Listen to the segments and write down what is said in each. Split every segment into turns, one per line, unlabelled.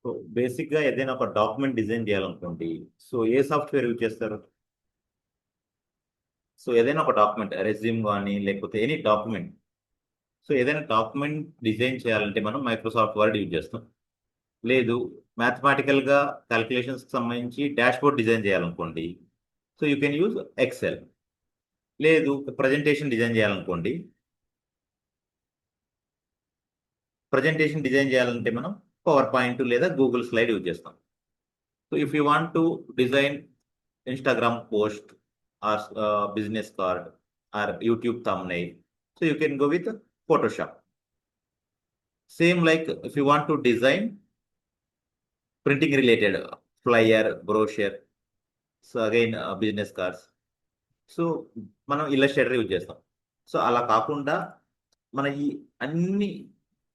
So బేసిక్గా ఏదైనా ఒక డాక్యుమెంట్ డిజైన్ చేయాలనుకోండి. సో ఏ సాఫ్ట్వేర్ యూజ్ చేస్తారు? సో ఏదైనా ఒక డాక్యుమెంట్ రెజ్యూమ్ కానీ లేకపోతే ఎనీ డాక్యుమెంట్. సో ఏదైనా డాక్యుమెంట్ డిజైన్ చేయాలంటే మనం మైక్రోసాఫ్ట్ వర్డ్ యూజ్ చేస్తాం. లేదు, మ్యాథమెటికల్గా క్యాలిక్యులేషన్స్కి సంబంధించి డాష్ బోర్డ్ డిజైన్ చేయాలనుకోండి. So you can use Excel. లేదు, ప్రజెంటేషన్ డిజైన్ చేయాలనుకోండి. ప్రజెంటేషన్ డిజైన్ చేయాలంటే మనం పవర్ పాయింట్ లేదా గూగుల్ స్లైడ్ యూజ్ చేస్తాం. So if you want to design Instagram post or business card or YouTube thumbnail, so you can go with Photoshop. Same like if you want to design printing related flyer, brochure, so again business cards. So మనం Illustrator use చేస్తాం. So అలా కాకుండా మన ఈ అన్ని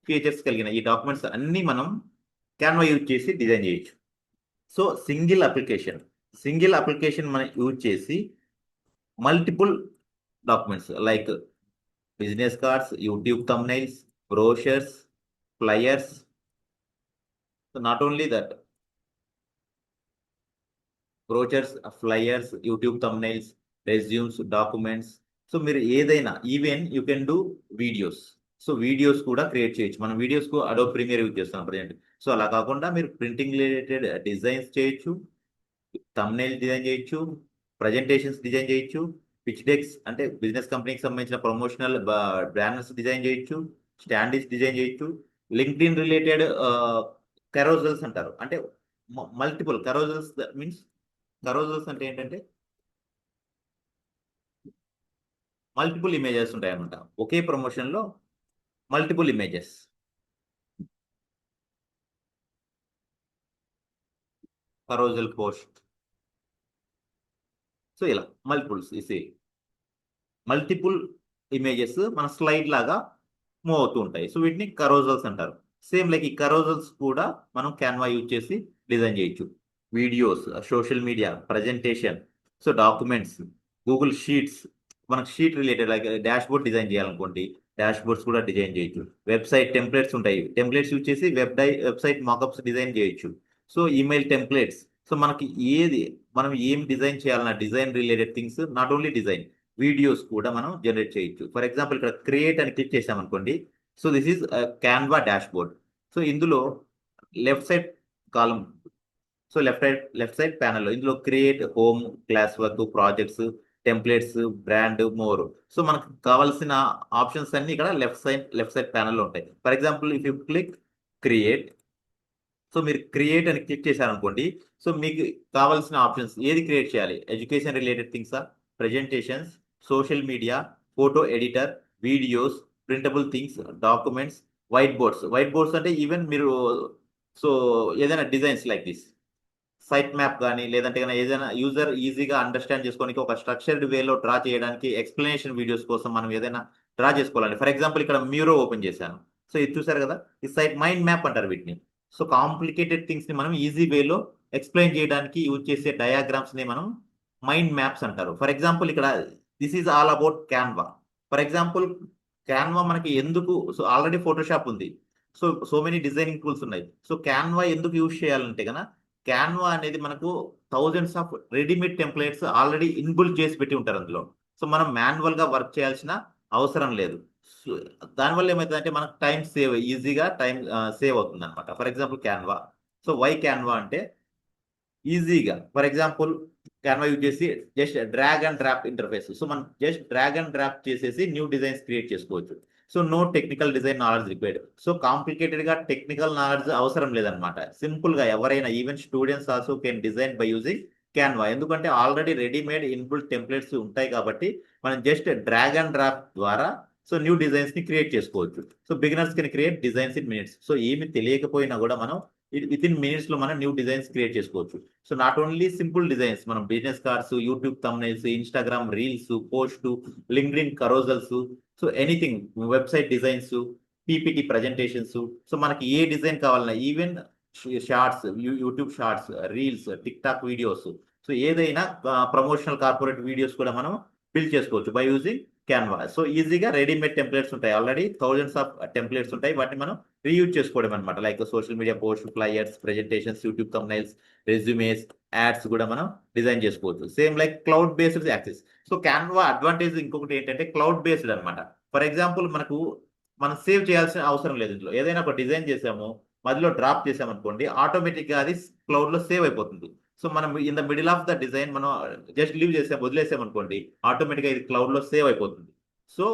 features కలిగిన ఈ documents అన్నీ మనం క్యాన్వా యూజ్ చేసి డిజైన్ చేయొచ్చు. సో సింగిల్ అప్లికేషన్ మనం యూజ్ చేసి multiple documents like business cards, YouTube thumbnails, brochures, flyers. So not only that, brochures, flyers, YouTube thumbnails, resumes, documents. So మీరు ఏదైనా even you can do videos. So videos కూడా create చేయొచ్చు. మనం వీడియోస్కు Adobe premier use చేస్తున్నాం present. So అలా కాకుండా మీరు printing related designs చేయొచ్చు, thumbnail డిజైన్ చేయొచ్చు, ప్రజెంటేషన్స్ డిజైన్ చేయొచ్చు, పిచ్ డెక్స్ అంటే బిజినెస్ కంపెనీకి సంబంధించిన ప్రమోషనల్ బ్యానర్స్ డిజైన్ చేయొచ్చు, స్టాండీస్ డిజైన్ చేయొచ్చు, లింక్డ్ఇన్ రిలేటెడ్ కెరోజల్స్ అంటారు. అంటే మల్టిపుల్ కెరోజల్స్ మీన్స్, కెరోజల్స్ అంటే ఏంటంటే మల్టిపుల్ ఇమేజెస్ ఉంటాయన్నమాట. ఒకే ప్రమోషన్లో multiple images. Carousel post. So ఇలా మల్టిపుల్ ఇమేజెస్ మన స్లైడ్ లాగా మూవ్ అవుతూ ఉంటాయి. సో వీటిని కరోజల్స్ అంటారు. సేమ్ లైక్ ఈ కరోజల్స్ కూడా మనం క్యాన్వా యూజ్ చేసి డిజైన్ చేయొచ్చు. Videos, social media, presentation, so documents, Google sheets. మనకు sheet related like dash board design చేయాలనుకోండి, డాష్ బోర్డ్స్ కూడా డిజైన్ చేయొచ్చు. వెబ్సైట్ టెంప్లెట్స్ ఉంటాయి, టెంప్లెట్స్ యూజ్ చేసి వెబ్సైట్ మాకప్స్ డిజైన్ చేయొచ్చు. So email templates. సో మనకి మనం ఏం డిజైన్ చేయాలన్న design related things, not only design, videos కూడా మనం జనరేట్ చేయొచ్చు. ఫర్ ఎగ్జాంపుల్ ఇక్కడ క్రియేట్ అని క్లిక్ చేసామనుకోండి. So this is Canva dash board. So ఇందులో left side column, so left side ప్యానల్లో ఇందులో create, home, class work, projects, templates, brand, more. So మనకు కావాల్సిన ఆప్షన్స్ అన్ని ఇక్కడ లెఫ్ట్ సైడ్ ప్యానల్లో ఉంటాయి. For example if you click create, so మీరు క్రియేట్ అని క్లిక్ చేశారనుకోండి. సో మీకు కావాల్సిన ఆప్షన్స్ ఏది క్రియేట్ చేయాలి? ఎడ్యుకేషన్ రిలేటెడ్ థింగ్సా, presentations, social media, photo editor, videos, printable things, documents, white boards అంటే ఈవెన్ మీరు సో ఏదైనా designs like this site map కానీ లేదంటే కానీ ఏదైనా యూజర్ ఈజీగా అండర్స్టాండ్ చేసుకోనికి ఒక స్ట్రక్చర్డ్ వేలో డ్రా చేయడానికి ఎక్స్ప్లెనేషన్ వీడియోస్ కోసం మనం ఏదైనా డ్రా చేసుకోవాలండి. ఫర్ ఎగ్జాంపుల్ ఇక్కడ మ్యూరో ఓపెన్ చేశాను. సో ఇది చూసారు కదా, ఈ సైట్ మైండ్ మ్యాప్ అంటారు వీటిని. సో కాంప్లికేటెడ్ థింగ్స్ ని మనం ఈజీ వేలో ఎక్స్ప్లెయిన్ చేయడానికి యూజ్ చేసే డయాగ్రామ్స్ ని మనం మైండ్ మ్యాప్స్ అంటారు. ఫర్ ఎగ్జాంపుల్ ఇక్కడ this is all about Canva. For example Canva మనకి ఎందుకు, సో ఆల్రెడీ ఫోటోషాప్ ఉంది, సో మెనీ డిజైనింగ్ టూల్స్ ఉన్నాయి. సో క్యాన్వా ఎందుకు యూజ్ చేయాలంటే కనుక క్యాన్వా అనేది మనకు thousands of readymade templates already inbuilt చేసి పెట్టి ఉంటారు అందులో. సో మనం మాన్యువల్ గా వర్క్ చేయాల్సిన అవసరం లేదు. సో దానివల్ల ఏమవుతుందంటే మనకు టైం ఈజీగా టైం సేవ్ అవుతుంది అనమాట. For example Canva. So why Canva అంటే ఈజీగా, ఫర్ ఎగ్జాంపుల్ క్యాన్వా యూజ్ చేసి just drag and drop interface. So మనం జస్ట్ డ్రాగ్ అండ్ డ్రాప్ చేసేసి న్యూ డిజైన్స్ క్రియేట్ చేసుకోవచ్చు. So no technical design knowledge required. So complicated గా technical knowledge అవసరం లేదనమాట. Simple గా ఎవరైనా even students also can design by using Canva. ఎందుకంటే already readymade inbuilt templates ఉంటాయి కాబట్టి మనం జస్ట్ డ్రాగ్ అండ్ డ్రాప్ ద్వారా సో న్యూ డిజైన్స్ ని క్రియేట్ చేసుకోవచ్చు. So beginners can create designs in minutes. So ఏమి తెలియకపోయినా కూడా మనం విత్ ఇన్ మినిట్స్ లో మనం న్యూ డిజైన్స్ క్రియేట్ చేసుకోవచ్చు. So not only simple designs, మనం business cards, YouTube thumbnails, Instagram reels, post, LinkedIn carousels, so anything, website designs, PPT presentations. So మనకి ఏ డిజైన్ కావాలన్నా even shorts, YouTube shorts, reels, TikTok videos, so ఏదైనా promotional corporate videos కూడా మనం build చేసుకోవచ్చు by using Canva. So ఈజీగా readymade templates ఉంటాయి, already thousands of templates ఉంటాయి, వాటిని మనం రీయూజ్ చేసుకోవడం అనమాట. Like social media post, flyers, presentations, YouTube thumbnails, resumes, ads కూడా మనం డిజైన్ చేసుకోవచ్చు. Same like cloud based access. So Canva advantage ఇంకొకటి ఏంటంటే క్లౌడ్ బేస్డ్ అనమాట. ఫర్ ఎగ్జాంపుల్ మనం సేవ్ చేయాల్సిన అవసరం లేదు. ఇందులో ఏదైనా ఒక డిజైన్ చేసాము, మధ్యలో డ్రాప్ చేసామనుకోండి, ఆటోమేటిక్గా అది క్లౌడ్లో సేవ్ అయిపోతుంది. సో మనం in the middle of the design మనం జస్ట్ లీవ్ వదిలేసాం అనుకోండి, ఆటోమేటిక్గా ఇది క్లౌడ్లో సేవ్ అయిపోతుంది. సో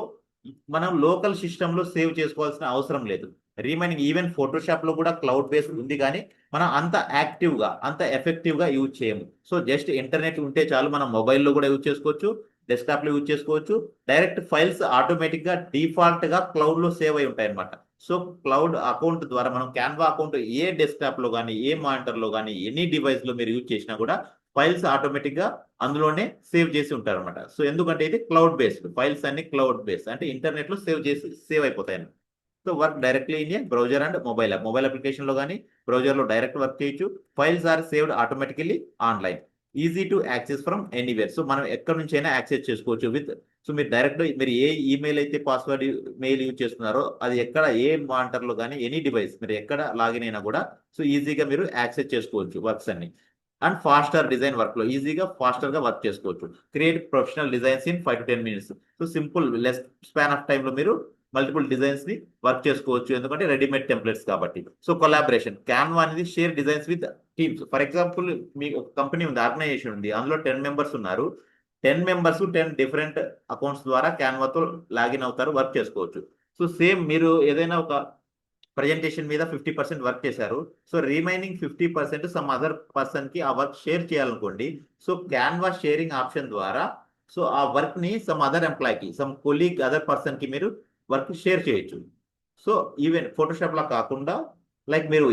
మనం లోకల్ సిస్టంలో సేవ్ చేసుకోవాల్సిన అవసరం లేదు. రిమైనింగ్ ఈవెన్ ఫోటోషాప్లో కూడా క్లౌడ్ బేస్డ్ ఉంది, కానీ మనం అంత యాక్టివ్గా అంత ఎఫెక్టివ్గా యూజ్ చేయము. సో జస్ట్ ఇంటర్నెట్ ఉంటే చాలు, మనం మొబైల్లో కూడా యూజ్ చేసుకోవచ్చు, డెస్క్టాప్లో యూజ్ చేసుకోవచ్చు. డైరెక్ట్ ఫైల్స్ ఆటోమేటిక్గా డిఫాల్ట్గా క్లౌడ్లో సేవ్ అయి ఉంటాయి అనమాట. సో క్లౌడ్ అకౌంట్ ద్వారా మనం క్యాన్వా అకౌంట్ ఏ డెస్క్టాప్లో కానీ, ఏ మానిటర్లో కానీ, ఎనీ డివైస్లో మీరు యూజ్ చేసినా కూడా ఫైల్స్ ఆటోమేటిక్గా అందులోనే సేవ్ చేసి ఉంటారు అనమాట. సో ఎందుకంటే ఇది క్లౌడ్ బేస్డ్, ఫైల్స్ అన్ని క్లౌడ్ బేస్డ్, అంటే ఇంటర్నెట్లో సేవ్ అయిపోతాయి. So work directly in a browser and mobile అప్లికేషన్లో కానీ బ్రౌజర్లో డైరెక్ట్ వర్క్ చేయొచ్చు. Files are saved automatically online, easy to access from anywhere. So మనం ఎక్కడి నుంచి అయినా యాక్సెస్ చేసుకోవచ్చు విత్. సో మీరు ఏ ఈమెయిల్ అయితే పాస్వర్డ్ మెయిల్ యూజ్ చేస్తున్నారో అది ఎక్కడ ఏ మానిటర్లో కానీ ఎనీ డివైస్ మీరు ఎక్కడ లాగిన్ అయినా కూడా సో ఈజీగా మీరు యాక్సెస్ చేసుకోవచ్చు వర్క్స్ అన్ని. అండ్ ఫాస్టర్ డిజైన్ వర్క్లో ఈజీగా ఫాస్టర్గా వర్క్ చేసుకోవచ్చు. Create professional designs in 5 to 10 minutes. So simple less span of టైంలో మీరు మల్టిపుల్ డిజైన్స్ ని వర్క్ చేసుకోవచ్చు, ఎందుకంటే రెడీమేడ్ టెంప్లెట్స్ కాబట్టి. సో కొలాబరేషన్, క్యాన్వా అనేది share designs with teams. For example మీ ఒక కంపెనీ ఉంది, ఆర్గనైజేషన్ ఉంది, అందులో 10 members ఉన్నారు. 10 members 10 డిఫరెంట్ అకౌంట్స్ ద్వారా క్యాన్వాతో లాగిన్ అవుతారు, వర్క్ చేసుకోవచ్చు. సో సేమ్ మీరు ఏదైనా ఒక ప్రజెంటేషన్ మీద 50% వర్క్ చేశారు, so remaining 50% some other person కి ఆ వర్క్ షేర్ చేయాలనుకోండి. సో క్యాన్వా షేరింగ్ ఆప్షన్ ద్వారా సో ఆ వర్క్ ని సమ్ అదర్ ఎంప్లాయ్కి, సమ్ కొలీగ్, అదర్ పర్సన్ కి మీరు వర్క్ షేర్ చేయొచ్చు. సో ఈవెన్ ఫోటోషాప్ లా కాకుండా లైక్ మీరు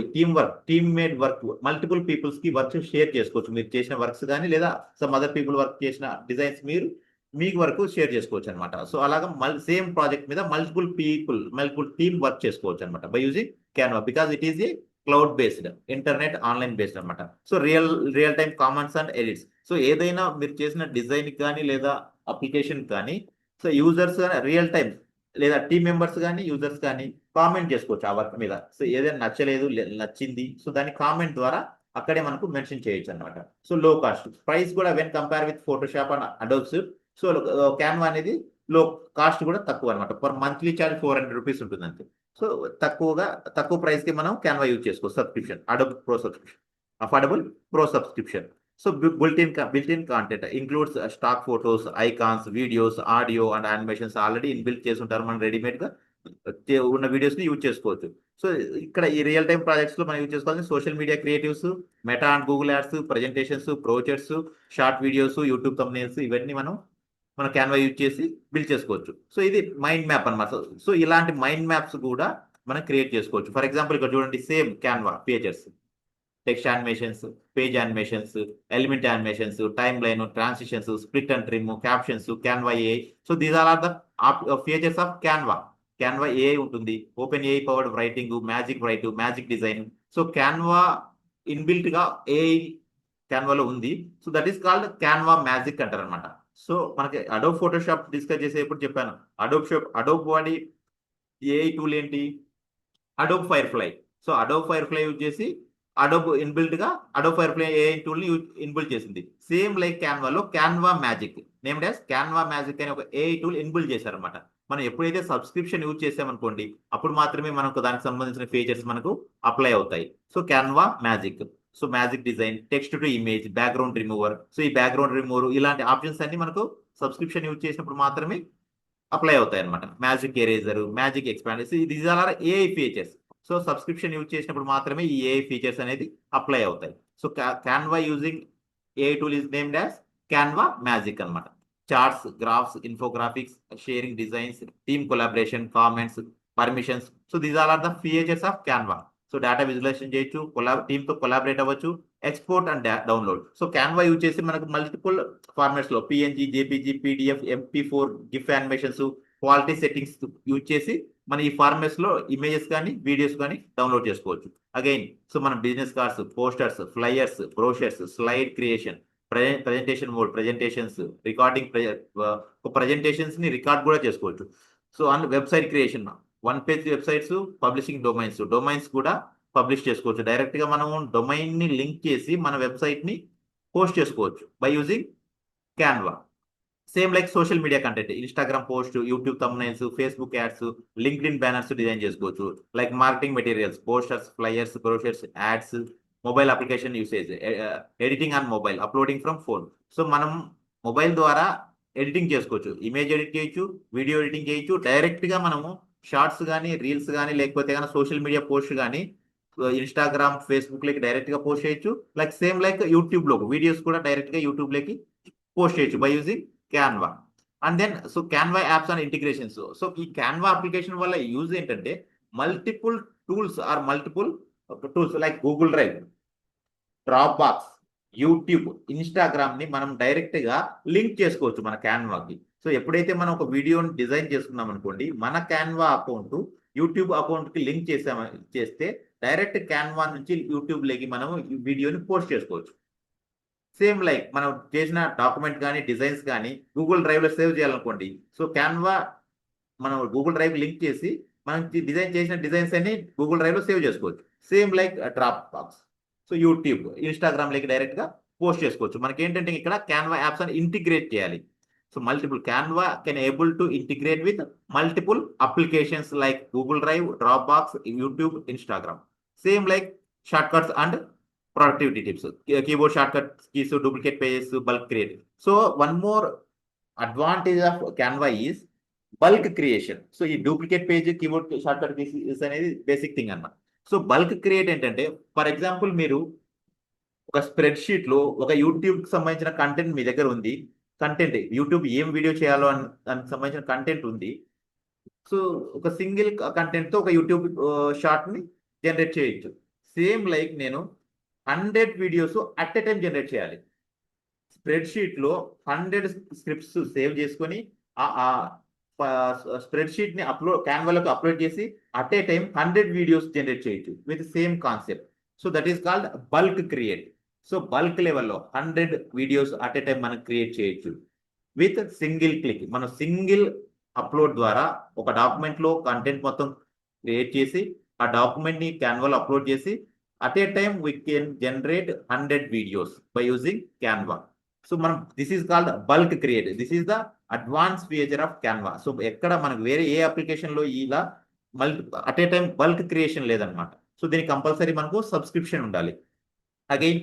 team made work, multiple peoples కి వర్క్ షేర్ చేసుకోవచ్చు. మీరు చేసిన వర్క్స్ కానీ లేదా సమ్ అదర్ పీపుల్ వర్క్ చేసిన డిజైన్స్ మీకు వరకు షేర్ చేసుకోవచ్చు అనమాట. సో అలాగా సేమ్ ప్రాజెక్ట్ మీద మల్టిపుల్ టీమ్ వర్క్ చేసుకోవచ్చు అనమాట by using Canva, because it is a cloud based, internet online based అనమాట. So real time comments and edits. So ఏదైనా మీరు చేసిన డిజైన్ కానీ లేదా అప్లికేషన్ కానీ సో యూజర్స్ రియల్ టైం లేదా టీమ్ మెంబర్స్ కానీ యూజర్స్ కానీ కామెంట్ చేసుకోవచ్చు ఆ వర్క్ మీద. సో ఏదైనా నచ్చలేదు, నచ్చింది, సో దాన్ని కామెంట్ ద్వారా అక్కడే మనకు మెన్షన్ చేయొచ్చు అనమాట. సో లో కాస్ట్ ప్రైస్ కూడా when compare with Photoshop and Adobes. So Canva అనేది కాస్ట్ కూడా తక్కువ అనమాట. పర్ మంత్లీ ఛార్జ్ 400 రూపీస్ ఉంటుంది అంతే. సో తక్కువ ప్రైస్ కి మనం క్యాన్వా యూజ్ చేసుకోవచ్చు. Subscription, Adobe pro subscription, affordable pro subscription. So built-in content includes stock photos, icons, videos, audio and animations already inbuilt చేసి ఉంటారు. మనం రెడీమేడ్ గా ఉన్న వీడియోస్ ని యూజ్ చేసుకోవచ్చు. సో ఇక్కడ ఈ రియల్ టైం ప్రాజెక్ట్స్ లో మనం యూజ్ చేసుకోవాల్సిన social media creatives, Meta and Google ads, presentations, brochures, short videos, YouTube thumbnails, ఇవన్నీ మన క్యాన్వా యూజ్ చేసి బిల్డ్ చేసుకోవచ్చు. సో ఇది మైండ్ మ్యాప్ అనమాట. సో ఇలాంటి మైండ్ మ్యాప్స్ కూడా మనం క్రియేట్ చేసుకోవచ్చు. ఫర్ ఎగ్జాంపుల్ ఇక్కడ చూడండి, same Canva pages, text animations, page animations, element animations, timeline, transitions, split and trim, captions, Canva AI. So these are the features of Canva. Canva AI ఉంటుంది, open AI powered writing, magic right, magic design. So Canva inbuilt గా AI క్యాన్వాలో ఉంది. So that is called Canva magic అంటారు అనమాట. So మనకి Adobe Photoshop discuss చేసేప్పుడు చెప్పాను, Adobe వాడి AI tool ఏంటి, Adobe Firefly. So Adobe Firefly use చేసి అడోబ్ ఇన్బిల్ట్ గా అడోబ్ ఫైర్ఫ్లై ఏఐ టూల్ ని ఇన్బిల్ట్ చేసింది. సేమ్ లైక్ క్యాన్వాలో Canva magic, named as Canva magic అని ఒక ఏఐ టూల్ ఇన్బిల్ట్ చేశారనమాట. మనం ఎప్పుడైతే సబ్స్క్రిప్షన్ యూజ్ చేసామనుకోండి, అప్పుడు మాత్రమే మనకు దానికి సంబంధించిన ఫీచర్స్ మనకు అప్లై అవుతాయి. So Canva magic, so magic design, text to image, background remover. So ఈ బ్యాక్గ్రౌండ్ రిమూవర్ ఇలాంటి ఆప్షన్స్ అన్ని మనకు సబ్స్క్రిప్షన్ యూజ్ చేసినప్పుడు మాత్రమే అప్లై అవుతాయి అనమాట. Magic eraser, magic expand, these are AI features. So subscription use చేసినప్పుడు మాత్రమే ఈ ఏఐ ఫీచర్స్ అనేది అప్లై అవుతాయి. So Canva using AI tool is named as Canva magic అనమాట. Charts, graphs, infographics, sharing designs, team collaboration, comments, permissions. So these are the features of Canva. So data visualization చేయొచ్చు, team తో collaborate అవ్వచ్చు, export and download. So Canva use చేసి మనకు multiple formats లో PNG, JPG, PDF, MP4, GIF animations, quality settings use చేసి మన ఈ formats లో ఇమేజెస్ కానీ వీడియోస్ కానీ డౌన్లోడ్ చేసుకోవచ్చు. అగైన్ సో మన business cards, posters, flyers, brochures, slide creation, presentation mode, presentations, recording, presentations ని రికార్డ్ కూడా చేసుకోవచ్చు. So and website creation, one page websites, publishing domains కూడా పబ్లిష్ చేసుకోవచ్చు. డైరెక్ట్ గా మనం డొమైన్ ని లింక్ చేసి మన వెబ్సైట్ ని పోస్ట్ చేసుకోవచ్చు by using Canva. Same like social media content, Instagram post, YouTube thumbnails, Facebook ads, LinkedIn banners design చేసుకోవచ్చు. Like marketing materials, posters, flyers, brochures, ads, mobile application usage, editing on mobile, uploading from phone. So మనం mobile ద్వారా editing చేసుకోవచ్చు, image edit చేయొచ్చు, video editing చేయొచ్చు. Direct గా మనము shorts కానీ, reels కానీ, లేకపోతే కానీ సోషల్ మీడియా పోస్ట్ కానీ ఇన్స్టాగ్రామ్, ఫేస్బుక్ లకి డైరెక్ట్ గా పోస్ట్ చేయొచ్చు. లైక్ సేమ్ లైక్ యూట్యూబ్ లో వీడియోస్ కూడా డైరెక్ట్ గా యూట్యూబ్ లకి పోస్ట్ చేయొచ్చు by using Canva. And then so Canva apps and integrations. So ఈ క్యాన్వా అప్లికేషన్ వల్ల యూజ్ ఏంటంటే multiple tools like Google Drive, Dropbox, YouTube, Instagram ని మనం డైరెక్ట్ గా లింక్ చేసుకోవచ్చు మన క్యాన్వాకి. సో ఎప్పుడైతే మనం ఒక వీడియోని డిజైన్ చేసుకున్నాం అనుకోండి, మన క్యాన్వా అకౌంట్ యూట్యూబ్ అకౌంట్ కి లింక్ చేస్తే డైరెక్ట్ క్యాన్వా నుంచి యూట్యూబ్ లోకి మనం ఈ వీడియోని పోస్ట్ చేసుకోవచ్చు. సేమ్ లైక్ మనం చేసిన డాక్యుమెంట్ కానీ, డిజైన్స్ కానీ గూగుల్ డ్రైవ్ లో సేవ్ చేయాలనుకోండి, సో క్యాన్వా మనం గూగుల్ డ్రైవ్ లింక్ చేసి మనం డిజైన్ చేసిన డిజైన్స్ అన్ని గూగుల్ డ్రైవ్ లో సేవ్ చేసుకోవచ్చు. Same like drop box, so YouTube, Instagram లకి డైరెక్ట్ గా పోస్ట్ చేసుకోవచ్చు. మనకి ఏంటంటే ఇక్కడ క్యాన్వా యాప్స్ అని ఇంటిగ్రేట్ చేయాలి. So multiple Canva can able to integrate with multiple applications like Google Drive, Dropbox, YouTube, Instagram. Same like short cuts and productivity tips, keyboard shortcut keys, duplicate pages, bulk create. So one more advantage of Canva is bulk creation. So ఈ duplicate page, keyboard shortcut keys అనేది basic thing అన్నమాట. So bulk create ఏంటంటే for example మీరు ఒక spread sheet లో ఒక YouTube కి సంబంధించిన కంటెంట్ మీ దగ్గర ఉంది. కంటెంట్ యూట్యూబ్ ఏం వీడియో చేయాలో దానికి సంబంధించిన కంటెంట్ ఉంది. సో ఒక సింగిల్ కంటెంట్ తో ఒక యూట్యూబ్ షార్ట్ ని జనరేట్ చేయొచ్చు. సేమ్ లైక్ నేను 100 videos at a time generate చేయాలి. స్ప్రెడ్ షీట్ లో 100 స్క్రిప్ట్స్ సేవ్ చేసుకొని స్ప్రెడ్ షీట్ ని క్యాన్వాలోకి అప్లోడ్ చేసి at a time 100 videos generate చేయొచ్చు with same concept. So that is called bulk create. So bulk లెవెల్లో 100 వీడియోస్ అట్ ఏ టైం మనం create చేయొచ్చు విత్ సింగిల్ క్లిక్. మనం సింగిల్ అప్లోడ్ ద్వారా ఒక డాక్యుమెంట్ లో కంటెంట్ మొత్తం క్రియేట్ చేసి ఆ డాక్యుమెంట్ ని క్యాన్వాలో అప్లోడ్ చేసి at a time we can generate 100 videos by using Canva. So మనం this is called bulk create. This is the advanced feature of Canva. So ఎక్కడ మనకు వేరే ఏ అప్లికేషన్ లో ఇలా at a time bulk creation లేదనమాట. So దీనికి compulsory మనకు subscription ఉండాలి. Again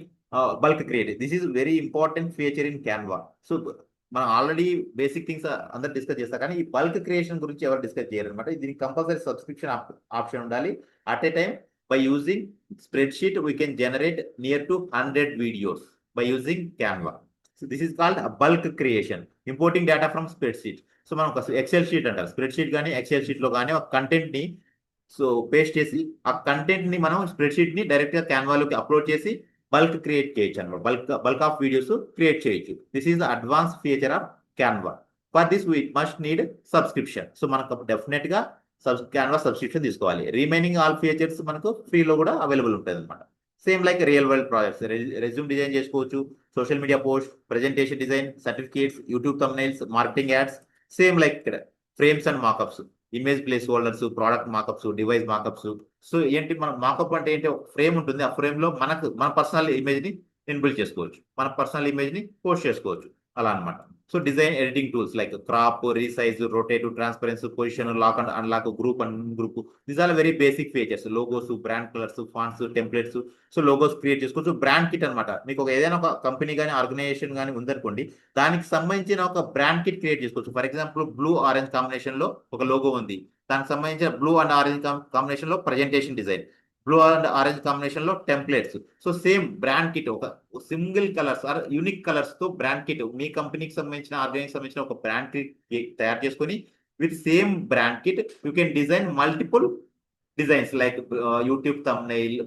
bulk create, this is very important feature in Canva. So మనం ఆల్రెడీ బేసిక్ థింగ్స్ అందరు డిస్కస్ చేస్తాం, కానీ ఈ బల్క్ క్రియేషన్ గురించి ఎవరు డిస్కస్ చేయరు అనమాట. దీనికి కంపల్సరీ సబ్స్క్రిప్షన్ ఆప్షన్ ఉండాలి. At a time by using spreadsheet we can generate near to 100 videos by using Canva. So this is called a bulk creation, importing data from spreadsheet. So మనం ఒక XL sheet అంటారు, spread sheet కానీ XL sheet లో కానీ ఒక content ని so paste చేసి ఆ కంటెంట్ ని మనం స్ప్రెడ్ షీట్ ని డైరెక్ట్ గా క్యాన్వాలోకి అప్లోడ్ చేసి బల్క్ క్రియేట్ చేయొచ్చు అనమాట. బల్క్ ఆఫ్ వీడియోస్ క్రియేట్ చేయొచ్చు. This is the advance feature of Canva. For this we must need subscription. So మనకు డెఫినెట్ గా క్యాన్వా సబ్స్క్రిప్షన్ తీసుకోవాలి. రిమైనింగ్ ఆల్ ఫీచర్స్ మనకు ఫ్రీలో కూడా అవైలబుల్ ఉంటుంది అనమాట. Same like real world projects, resume design చేసుకోవచ్చు, social media post, presentation design, certificates, YouTube thumbnails, marketing ads. Same like ఇక్కడ frames and mockups, image place holders, product mockups, device mockups. So ఏంటి మన మాకప్ అంటే ఏంటి, ఒక frame ఉంటుంది, ఆ frame లో మన పర్సనల్ ఇమేజ్ ని ఇన్బిల్డ్ చేసుకోవచ్చు, మన పర్సనల్ ఇమేజ్ ని పోస్ట్ చేసుకోవచ్చు అలా అనమాట. So design editing tools like crop, resize, rotate, transparency, position, lock and unlock, group and group. These are very basic features. Logos, brand colours, fonts, templates. So logos create చేసుకోవచ్చు. Brand kit అనమాట, మీకు ఒక ఏదైనా ఒక company కానీ organisation కానీ ఉందనుకోండి, దానికి సంబంధించిన ఒక బ్రాండ్ కిట్ క్రియేట్ చేసుకోవచ్చు. For example blue orange combination లో ఒక లోగో ఉంది, దానికి సంబంధించిన బ్లూ అండ్ ఆరెంజ్ కాంబినేషన్ లో presentation design, blue and orange combination లో templates. So same brand kit, ఒక single colours or unique colours తో బ్రాండ్ కిట్, మీ కంపెనీకి సంబంధించిన ఆర్గనైజేషన్ సంబంధించిన ఒక బ్రాండ్ కిట్ తయారు చేసుకొని with same brand kit you can design multiple designs like YouTube thumbnail,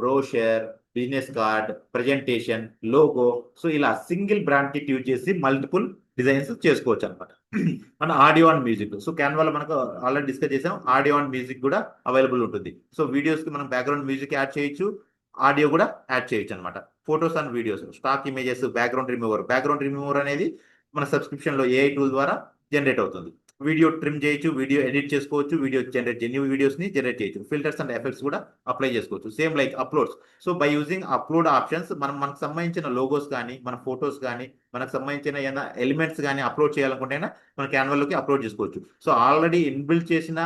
brochure, business card, presentation, logo. So ఇలా సింగిల్ బ్రాండ్ కిట్ యూజ్ చేసి మల్టిపుల్ డిజైన్స్ చేసుకోవచ్చు అనమాట. మన ఆడియో అండ్ మ్యూజిక్, సో క్యాన్వాలో మనకు ఆల్రెడీ డిస్కస్ చేసాం, audio and music కూడా available ఉంటుంది. So videos కి మనం బ్యాక్గ్రౌండ్ మ్యూజిక్ యాడ్ చేయొచ్చు, ఆడియో కూడా యాడ్ చేయొచ్చు అనమాట. Photos and videos, stock images, background remover అనేది మన సబ్స్క్రిప్షన్లో ఏఐ టూల్ ద్వారా జనరేట్ అవుతుంది. వీడియో ట్రిమ్ చేయొచ్చు, వీడియో ఎడిట్ చేసుకోవచ్చు, వీడియో జనరేట్ న్యూ వీడియోస్ని జనరేట్ చేయొచ్చు, ఫిల్టర్స్ అండ్ ఎఫెక్ట్స్ కూడా అప్లై చేసుకోవచ్చు. Same like uploads. So by using upload options మనకు సంబంధించిన లోగోస్ కానీ, మన ఫొటోస్ కానీ, మనకు సంబంధించిన ఏదైనా ఎలిమెంట్స్ కానీ అప్లోడ్ చేయాలనుకుంటే మన క్యాన్వాలోకి అప్లోడ్ చేసుకోవచ్చు. సో ఆల్రెడీ ఇన్బిల్డ్ చేసిన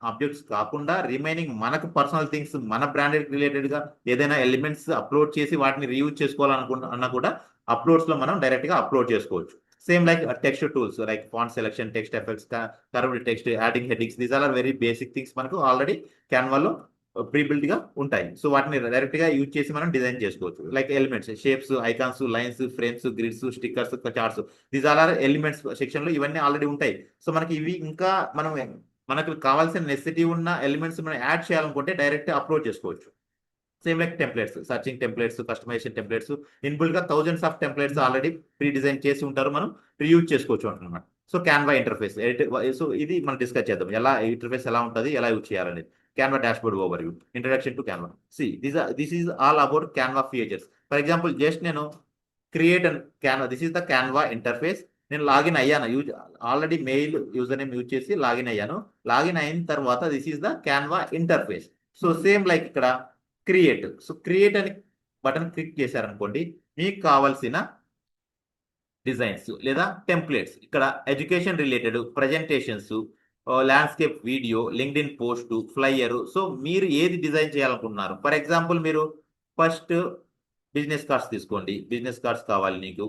ఆబ్జెక్ట్స్ కాకుండా రిమైనింగ్ మనకు పర్సనల్ థింగ్స్, మన బ్రాండెడ్ రిలేటెడ్గా ఏదైనా ఎలిమెంట్స్ అప్లోడ్ చేసి వాటిని రీయూజ్ చేసుకోవాలనుకున్నా కూడా అప్లోడ్స్లో మనం డైరెక్ట్గా అప్లోడ్ చేసుకోవచ్చు. Same like text tools like font selection, text effects, curved text, adding headings, these are very basic things మనకు ఆల్రెడీ క్యాన్వాలో ప్రీ బిల్డ్ గా ఉంటాయి. సో వాటిని డైరెక్ట్ గా యూజ్ చేసి మనం డిజైన్ చేసుకోవచ్చు. Like elements, shapes, icons, lines, frames, grids, stickers, charts, these are elements section లో ఇవన్నీ ఆల్రెడీ ఉంటాయి. సో మనకి ఇవి ఇంకా మనకు కావాల్సిన నెసెసిటీ ఉన్న ఎలిమెంట్స్ మనం యాడ్ చేయాలనుకుంటే డైరెక్ట్ అప్లోడ్ చేసుకోవచ్చు. Same like templates, searching templates, customization templates, inbuilt గా thousands of templates already pre design చేసి ఉంటారు, మనం రీయూజ్ చేసుకోవచ్చు అంటున్నమాట. సో క్యాన్వా ఇంటర్ఫేస్, సో ఇది మనం డిస్కస్ చేద్దాం, ఎలా ఇంటర్ఫేస్ ఎలా ఉంటుంది, ఎలా యూజ్ చేయాలనేది. Canva dashboard over view, introduction to Canva. This is all about Canva features. For example just నేను create and Canva, this is the Canva interface. నేను లాగిన్ అయ్యాను, already mail user name use చేసి login అయ్యాను. Login అయిన తర్వాత this is the Canva interface. So same like ఇక్కడ create. So create అని button click చేశారనుకోండి, మీకు కావాల్సిన డిజైన్స్ లేదా టెంప్లెట్స్, ఇక్కడ education related, presentations, landscape video, LinkedIn post, flyer. So మీరు ఏది డిజైన్ చేయాలనుకుంటున్నారు. ఫర్ ఎగ్జాంపుల్ మీరు ఫస్ట్ బిజినెస్ కార్డ్స్ తీసుకోండి. బిజినెస్ కార్డ్స్ కావాలి నీకు,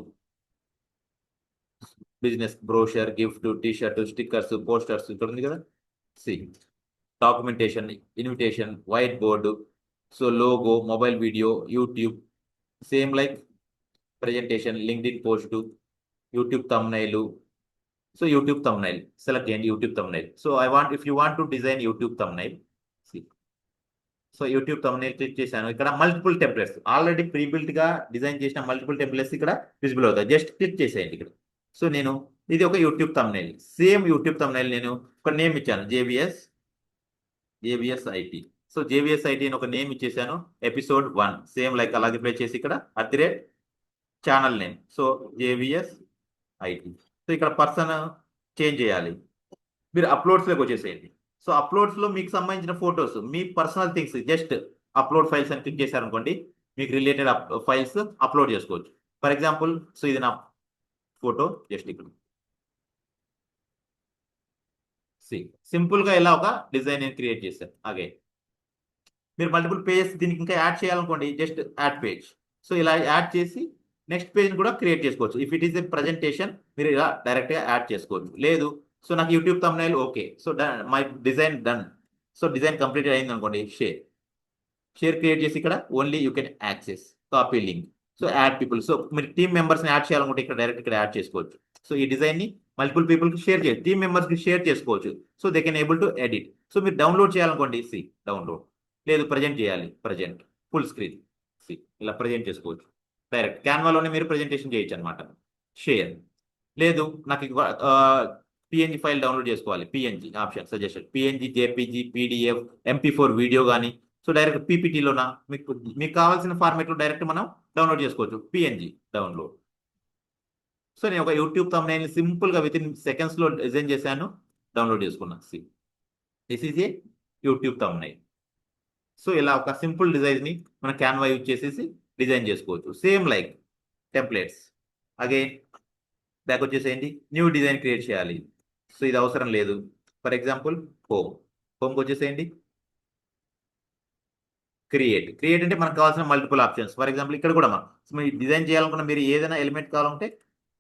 business brochure, gift, T-shirt, stickers, posters ఇక్కడ ఉంది కదా. See documentation, invitation, white board, so logo, mobile video, YouTube. Same like presentation, LinkedIn post, YouTube thumbnail. So YouTube thumbnail select చేయండి, YouTube thumbnail. So if you want to design YouTube thumbnail, so YouTube thumbnail click చేశాను. ఇక్కడ multiple templates already pre built గా design చేసిన multiple templates ఇక్కడ visible అవుతాయి. Just click చేసేయండి ఇక్కడ. So నేను ఇది ఒక YouTube thumbnail, same YouTube thumbnail నేను ఒక నేమ్ ఇచ్చాను, JVS IT. So JVS IT అని ఒక నేమ్ ఇచ్చేసాను, ఎపిసోడ్ 1. సేమ్ లైక్ అలాగే ప్లే చేసి ఇక్కడ channel name, so JVS IT. So ఇక్కడ పర్సన్ చేంజ్ చేయాలి. మీరు అప్లోడ్స్లోకి వచ్చేసేయండి. సో అప్లోడ్స్లో మీకు సంబంధించిన ఫొటోస్, మీ personal things, just upload files అని క్లిక్ చేశారనుకోండి, మీకు రిలేటెడ్ ఫైల్స్ అప్లోడ్ చేసుకోవచ్చు. ఫర్ ఎగ్జాంపుల్, సో ఇది నా ఫోటో, జస్ట్ ఇక్కడ సింపుల్ గా ఇలా ఒక డిజైన్ నేను క్రియేట్ చేశాను. అగే మీరు మల్టిపుల్ పేజెస్ దీనికి ఇంకా యాడ్ చేయాలనుకోండి, జస్ట్ యాడ్ పేజ్. సో ఇలా యాడ్ చేసి నెక్స్ట్ పేజ్ కూడా క్రియేట్ చేసుకోవచ్చు. If it is a presentation మీరు ఇలా డైరెక్ట్గా యాడ్ చేసుకోవచ్చు. లేదు, సో నాకు YouTube thumbnail okay, so my design done. So design complete అయింది అనుకోండి, షేర్ క్రియేట్ చేసి ఇక్కడ only you can access, copy link. So add people, so మీరు టీమ్ మెంబర్స్ని యాడ్ చేయాలనుకుంటే ఇక్కడ డైరెక్ట్ ఇక్కడ యాడ్ చేసుకోవచ్చు. సో ఈ డిజైన్ని మల్టిపుల్ పీపుల్కి షేర్ చేయొచ్చు, టీమ్ మెంబర్స్కి షేర్ చేసుకోవచ్చు. So they can able to edit. So మీరు డౌన్లోడ్ చేయాలనుకోండి, డౌన్లోడ్. లేదు ప్రజెంట్ చేయాలి, ప్రజెంట్ ఫుల్ స్క్రీన్, ఇలా ప్రజెంట్ చేసుకోవచ్చు. డైరెక్ట్ క్యాన్వాలోనే మీరు ప్రజెంటేషన్ చేయొచ్చు అనమాట. షేర్. లేదు నాకు పిఎన్జి ఫైల్ డౌన్లోడ్ చేసుకోవాలి, PNG option suggestion, PNG, JPG, PDF, MP4 video కానీ. సో డైరెక్ట్ పీపీటీలోనా మీకు కావాల్సిన ఫార్మేట్లో డైరెక్ట్ మనం డౌన్లోడ్ చేసుకోవచ్చు, పిఎన్జి డౌన్లోడ్. సో నేను ఒక యూట్యూబ్ తమ్నైల్ సింపుల్గా విత్ ఇన్ సెకండ్స్లో డిజైన్ చేశాను, డౌన్లోడ్ చేసుకున్నాను. This is a YouTube thumbnail. So ఇలా ఒక సింపుల్ డిజైన్ని మనం క్యాన్వా యూజ్ చేసేసి డిజైన్ చేసుకోవచ్చు. Same like templates, again back వచ్చేసేయండి, న్యూ డిజైన్ క్రియేట్ చేయాలి. సో ఇది అవసరం లేదు. ఫర్ ఎగ్జాంపుల్ హోమ్కి వచ్చేసేయండి, క్రియేట్ అంటే మనకు కావాల్సిన మల్టిపుల్ ఆప్షన్స్. ఫర్ ఎగ్జాంపుల్ ఇక్కడ కూడా మనం డిజైన్ చేయాలనుకున్న మీరు ఏదైనా ఎలిమెంట్ కావాలంటే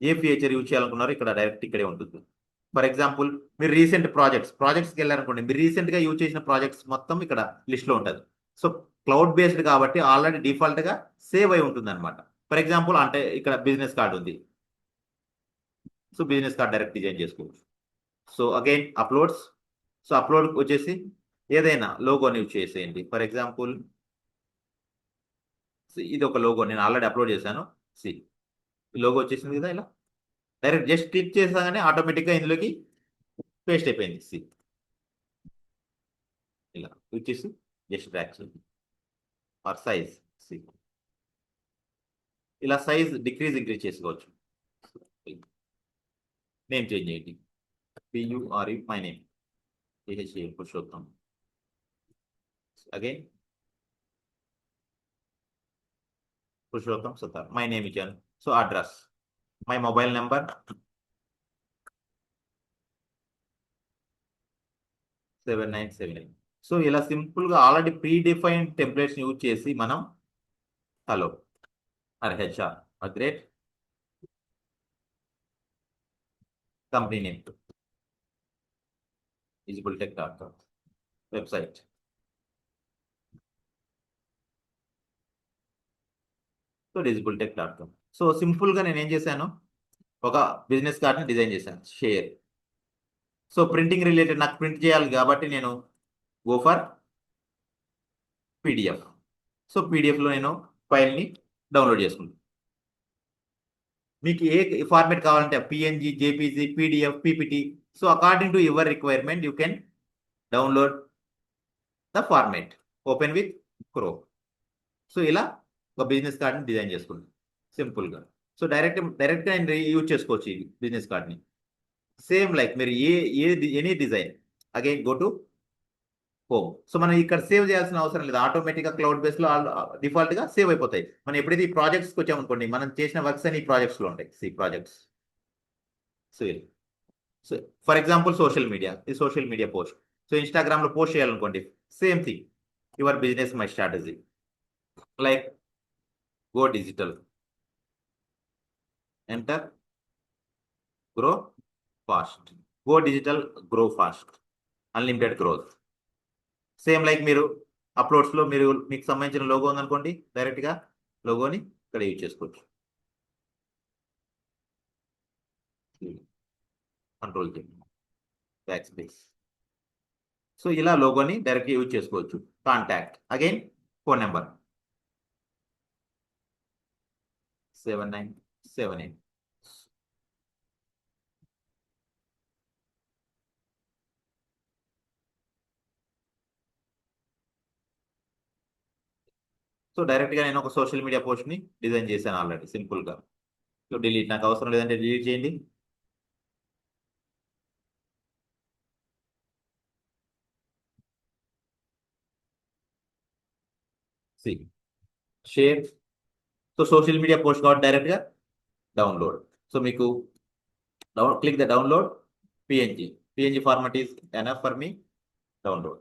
ఏ ఫీచర్ యూజ్ చేయాలనుకున్నారో ఇక్కడ డైరెక్ట్ ఇక్కడే ఉంటుంది. ఫర్ ఎగ్జాంపుల్ మీరు రీసెంట్ ప్రాజెక్ట్స్కి వెళ్ళారనుకోండి, మీరు రీసెంట్గా యూజ్ చేసిన ప్రాజెక్ట్స్ మొత్తం ఇక్కడ లిస్ట్లో ఉంటుంది. సో క్లౌడ్ బేస్డ్ కాబట్టి ఆల్రెడీ డిఫాల్ట్గా సేవ్ అయి ఉంటుంది అనమాట. ఫర్ ఎగ్జాంపుల్ అంటే ఇక్కడ బిజినెస్ కార్డ్ ఉంది, so business card direct design చేసుకోవచ్చు. So again uploads. So upload వచ్చేసి ఏదైనా లోగోని యూజ్ చేసేయండి. ఫర్ ఎగ్జాంపుల్ ఇది ఒక లోగో నేను ఆల్రెడీ అప్లోడ్ చేశాను. లోగో వచ్చేసింది కదా, ఇలా డైరెక్ట్ జస్ట్ క్లిక్ చేసాగానే ఆటోమేటిక్గా ఇందులోకి పేస్ట్ అయిపోయింది. ఇలా వచ్చేసి జస్ట్ డ్రాగ్ ఆర్ సైజ్. ఇలా సైజ్ ఇంక్రీజ్ చేసుకోవచ్చు. నేమ్ చేంజ్ చేయండి. PURE my name. Purushottam. Again Purushottam Sattar. My name ఇచ్చాను. So address, my mobile number 7979. So ఇలా సింపుల్గా already predefined templates use చేసి మనం hello HR great company name visible-tech.com website. So visible-tech.com. So సింపుల్గా నేను ఏం చేశాను, ఒక బిజినెస్ కార్డ్ని డిజైన్ చేశాను. షేర్. సో ప్రింటింగ్ రిలేటెడ్ నాకు ప్రింట్ చేయాలి కాబట్టి నేను గో ఫర్ PDF. సో పీడిఎఫ్లో నేను ఫైల్ని డౌన్లోడ్ చేసుకుంటాను. మీకు ఏ ఫార్మేట్ కావాలంటే PNG, JPG, PDF, PPT. So according to your requirement you can download the format. Open with chrome. So ఇలా ఒక బిజినెస్ కార్డ్ని డిజైన్ చేసుకుంటాం సింపుల్గా. సో డైరెక్ట్గా నేను యూజ్ చేసుకోవచ్చు ఈ బిజినెస్ కార్డ్ని. సేమ్ లైక్ మీరు any design again go to home. So మనం ఇక్కడ సేవ్ చేయాల్సిన అవసరం లేదు. ఆటోమేటిక్గా క్లౌడ్ బేస్లో డిఫాల్ట్గా సేవ్ అయిపోతాయి. మనం ఎప్పుడైతే ఈ ప్రాజెక్ట్స్కి వచ్చామనుకోండి, మనం చేసిన వర్క్స్ అని ఈ ప్రాజెక్ట్స్లో ఉంటాయి. Projects. So for example social media post. So ఇన్స్టాగ్రామ్లో పోస్ట్ చేయాలనుకోండి, same thing. Your business my strategy like go digital, enter, grow fast. Go digital, grow fast, unlimited growth. Same like మీరు అప్లోడ్స్లో మీకు సంబంధించిన లోగో ఉందనుకోండి, డైరెక్ట్గా లోగోని ఇక్కడ యూజ్ చేసుకోవచ్చు. Control back space. సో ఇలా లోగోని డైరెక్ట్గా యూజ్ చేసుకోవచ్చు. Contact again phone number 7978. So డైరెక్ట్గా నేను ఒక సోషల్ మీడియా పోస్ట్ని డిజైన్ చేశాను ఆల్రెడీ సింపుల్గా. సో డిలీట్, నాకు అవసరం లేదంటే డిలీట్ చేయండి. Share. So social media post కాబట్టి డైరెక్ట్గా డౌన్లోడ్. సో మీకు click the download PNG format is enough for me. Download.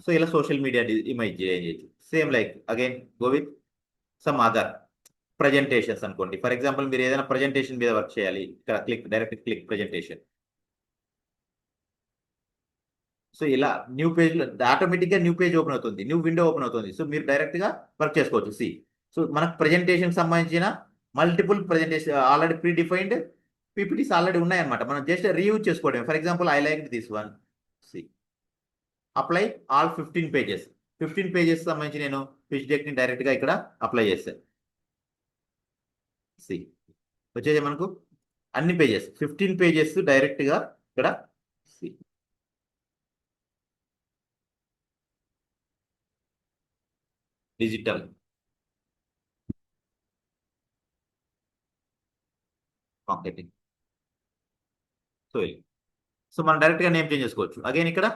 So ఇలా సోషల్ మీడియా ఇమేజ్ చేయొచ్చు. Same like again go with some other presentations అనుకోండి. ఫర్ ఎగ్జాంపుల్ మీరు ఏదైనా presentation మీద work చేయాలి, ఇక్కడ డైరెక్ట్ క్లిక్ ప్రజెంటేషన్. సో ఇలా న్యూ పేజ్లో ఆటోమేటిక్గా న్యూ పేజ్ ఓపెన్ అవుతుంది, న్యూ విండో ఓపెన్ అవుతుంది. సో మీరు డైరెక్ట్గా వర్క్ చేసుకోవచ్చు. సో మనకు ప్రజెంటేషన్ సంబంధించిన multiple presentation already pre defined PPTs already ఉన్నాయన్నమాట. మనం జస్ట్ రీయూజ్ చేసుకోవడం. For example I like this one. Apply all 15 pages సంబంధించి నేను పిచ్ డెక్ని డైరెక్ట్గా ఇక్కడ అప్లై చేస్తాను. వచ్చేది మనకు అన్ని పేజెస్ 15 పేజెస్ డైరెక్ట్గా ఇక్కడ డిజిటల్ మార్కెటింగ్. సో మనం డైరెక్ట్గా నేమ్ చేంజ్ చేసుకోవచ్చు. అగైన్ ఇక్కడ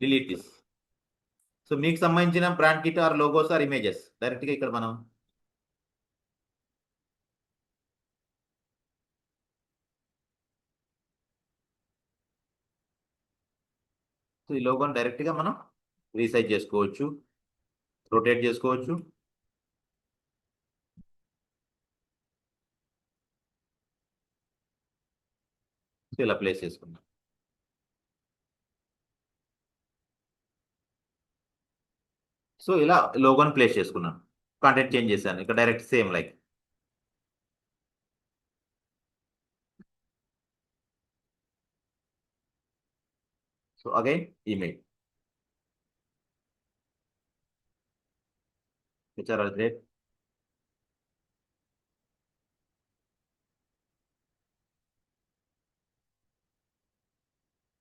డిలీట్ దిస్. సో మీకు సంబంధించిన brand kit or logos or images డైరెక్ట్గా ఇక్కడ మనం సో ఈ లోగోని డైరెక్ట్గా మనం రీసైజ్ చేసుకోవచ్చు, రొటేట్ చేసుకోవచ్చు. సో ఇలా ప్లేస్ చేసుకుందాం. సో ఇలా లోగోని ప్లేస్ చేసుకున్నాను, కంటెంట్ చేంజ్ చేశాను. ఇక్కడ direct same like so again image HR great.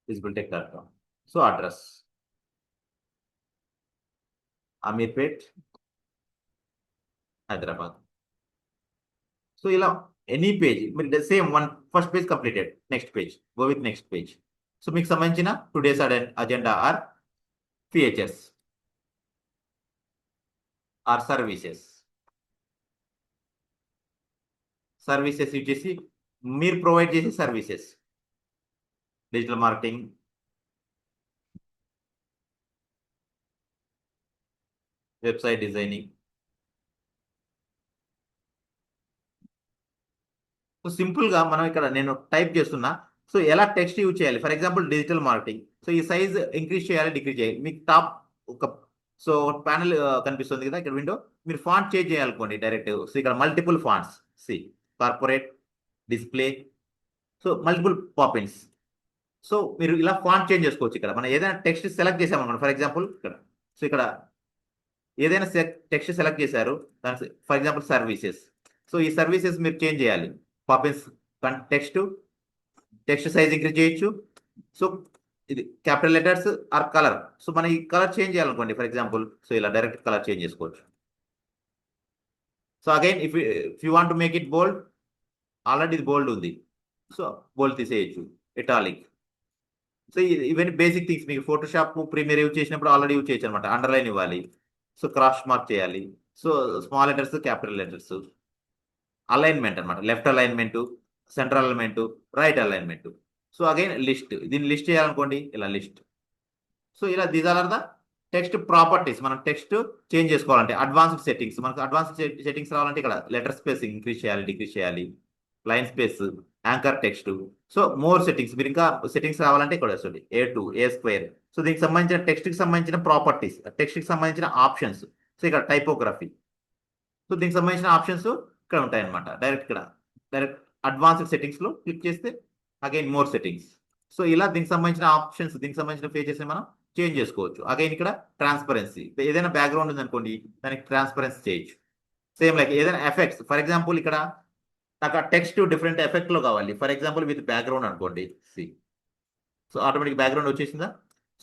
visible-tech.com. So address Ameerpet, Hyderabad. So ఇలా ఎనీ పేజ్ మీరు same one first page completed, next page, go with next page. So మీకు సంబంధించిన today's agenda or features or services. Services వచ్చేసి మీరు provide చేసే services, digital marketing, website designing. So సింపుల్గా మనం ఇక్కడ నేను టైప్ చేస్తున్నా. సో ఎలా టెక్స్ట్ యూజ్ చేయాలి, for example digital marketing. So ఈ సైజ్ ఇంక్రీజ్ చేయాలి, డిక్రీజ్ చేయాలి. మీకు టాప్ ఒక సో ప్యానల్ కనిపిస్తుంది కదా ఇక్కడ విండో, మీరు ఫాంట్ చేంజ్ చేయాలనుకోండి డైరెక్ట్. సో ఇక్కడ multiple fonts, see corporate, display, so multiple Poppins. So మీరు ఇలా ఫాంట్ చేంజ్ చేసుకోవచ్చు. ఇక్కడ మనం ఏదైనా టెక్స్ట్ సెలెక్ట్ చేసామనుకోండి, ఫర్ ఎగ్జాంపుల్ ఇక్కడ. సో ఇక్కడ ఏదైనా టెక్స్ట్ సెలెక్ట్ చేశారు, దాని ఫర్ ఎగ్జాంపుల్ సర్వీసెస్. సో ఈ సర్వీసెస్ మీరు చేంజ్ చేయాలి. Poppins text, text size increase చేయొచ్చు. సో ఇది capital letters or colour. So మనం ఈ కలర్ చేంజ్ చేయాలనుకోండి, ఫర్ ఎగ్జాంపుల్. సో ఇలా డైరెక్ట్ కలర్ చేంజ్ చేసుకోవచ్చు. So again if you want to make it bold, already ఇది బోల్డ్ ఉంది, సో బోల్డ్ తీసేయచ్చు. ఇటాలిక్. సో ఇవన్నీ బేసిక్ థింగ్స్. మీకు ఫోటోషాప్ ప్రీమియర్ యూజ్ చేసినప్పుడు ఆల్రెడీ యూజ్ చేయొచ్చు అనమాట. అండర్లైన్ ఇవ్వాలి, సో క్రాస్ మార్క్ చేయాలి. So small letters, capital letters. Alignment అనమాట, left alignment, central alignment, right alignment. So again list, దీన్ని లిస్ట్ చేయాలనుకోండి, ఇలా లిస్ట్. సో ఇలా these are the text properties. మనం టెక్స్ట్ చేంజ్ చేసుకోవాలంటే అడ్వాన్స్డ్ సెట్టింగ్స్. మనకు అడ్వాన్స్డ్ సెట్టింగ్స్ రావాలంటే ఇక్కడ లెటర్ స్పేస్ ఇంక్రీజ్ చేయాలి, డిక్రీజ్ చేయాలి, line space, anchor text. So more settings, మీరు ఇంకా సెట్టింగ్స్ రావాలంటే ఇక్కడ వస్తుంది A2, A². సో దీనికి సంబంధించిన టెక్స్ట్కి సంబంధించిన ప్రాపర్టీస్, టెక్స్ట్కి సంబంధించిన ఆప్షన్స్. సో ఇక్కడ టైపోగ్రఫీ. సో దీనికి సంబంధించిన ఆప్షన్స్ ఇక్కడ ఉంటాయి అనమాట. డైరెక్ట్ అడ్వాన్స్డ్ సెట్టింగ్స్లో క్లిక్ చేస్తే అగైన్ మోర్ సెట్టింగ్స్. సో ఇలా దీనికి సంబంధించిన ఆప్షన్స్, దీనికి సంబంధించిన ఫీచర్స్ మనం చేంజ్ చేసుకోవచ్చు. అగైన్ ఇక్కడ ట్రాన్స్పరెన్సీ, ఏదైనా బ్యాక్గ్రౌండ్ ఉంది అనుకోండి, దానికి ట్రాన్స్పరెన్సీ చేయొచ్చు. సేమ్ లైక్ ఏదైనా ఎఫెక్ట్స్, ఫర్ ఎగ్జాంపుల్ ఇక్కడ నాకు ఆ టెక్స్ట్ డిఫరెంట్ ఎఫెక్ట్లో కావాలి, ఫర్ ఎగ్జాంపుల్ విత్ బ్యాక్గ్రౌండ్ అనుకోండి. సో ఆటోమేటిక్ బ్యాక్గ్రౌండ్ వచ్చేసిందా.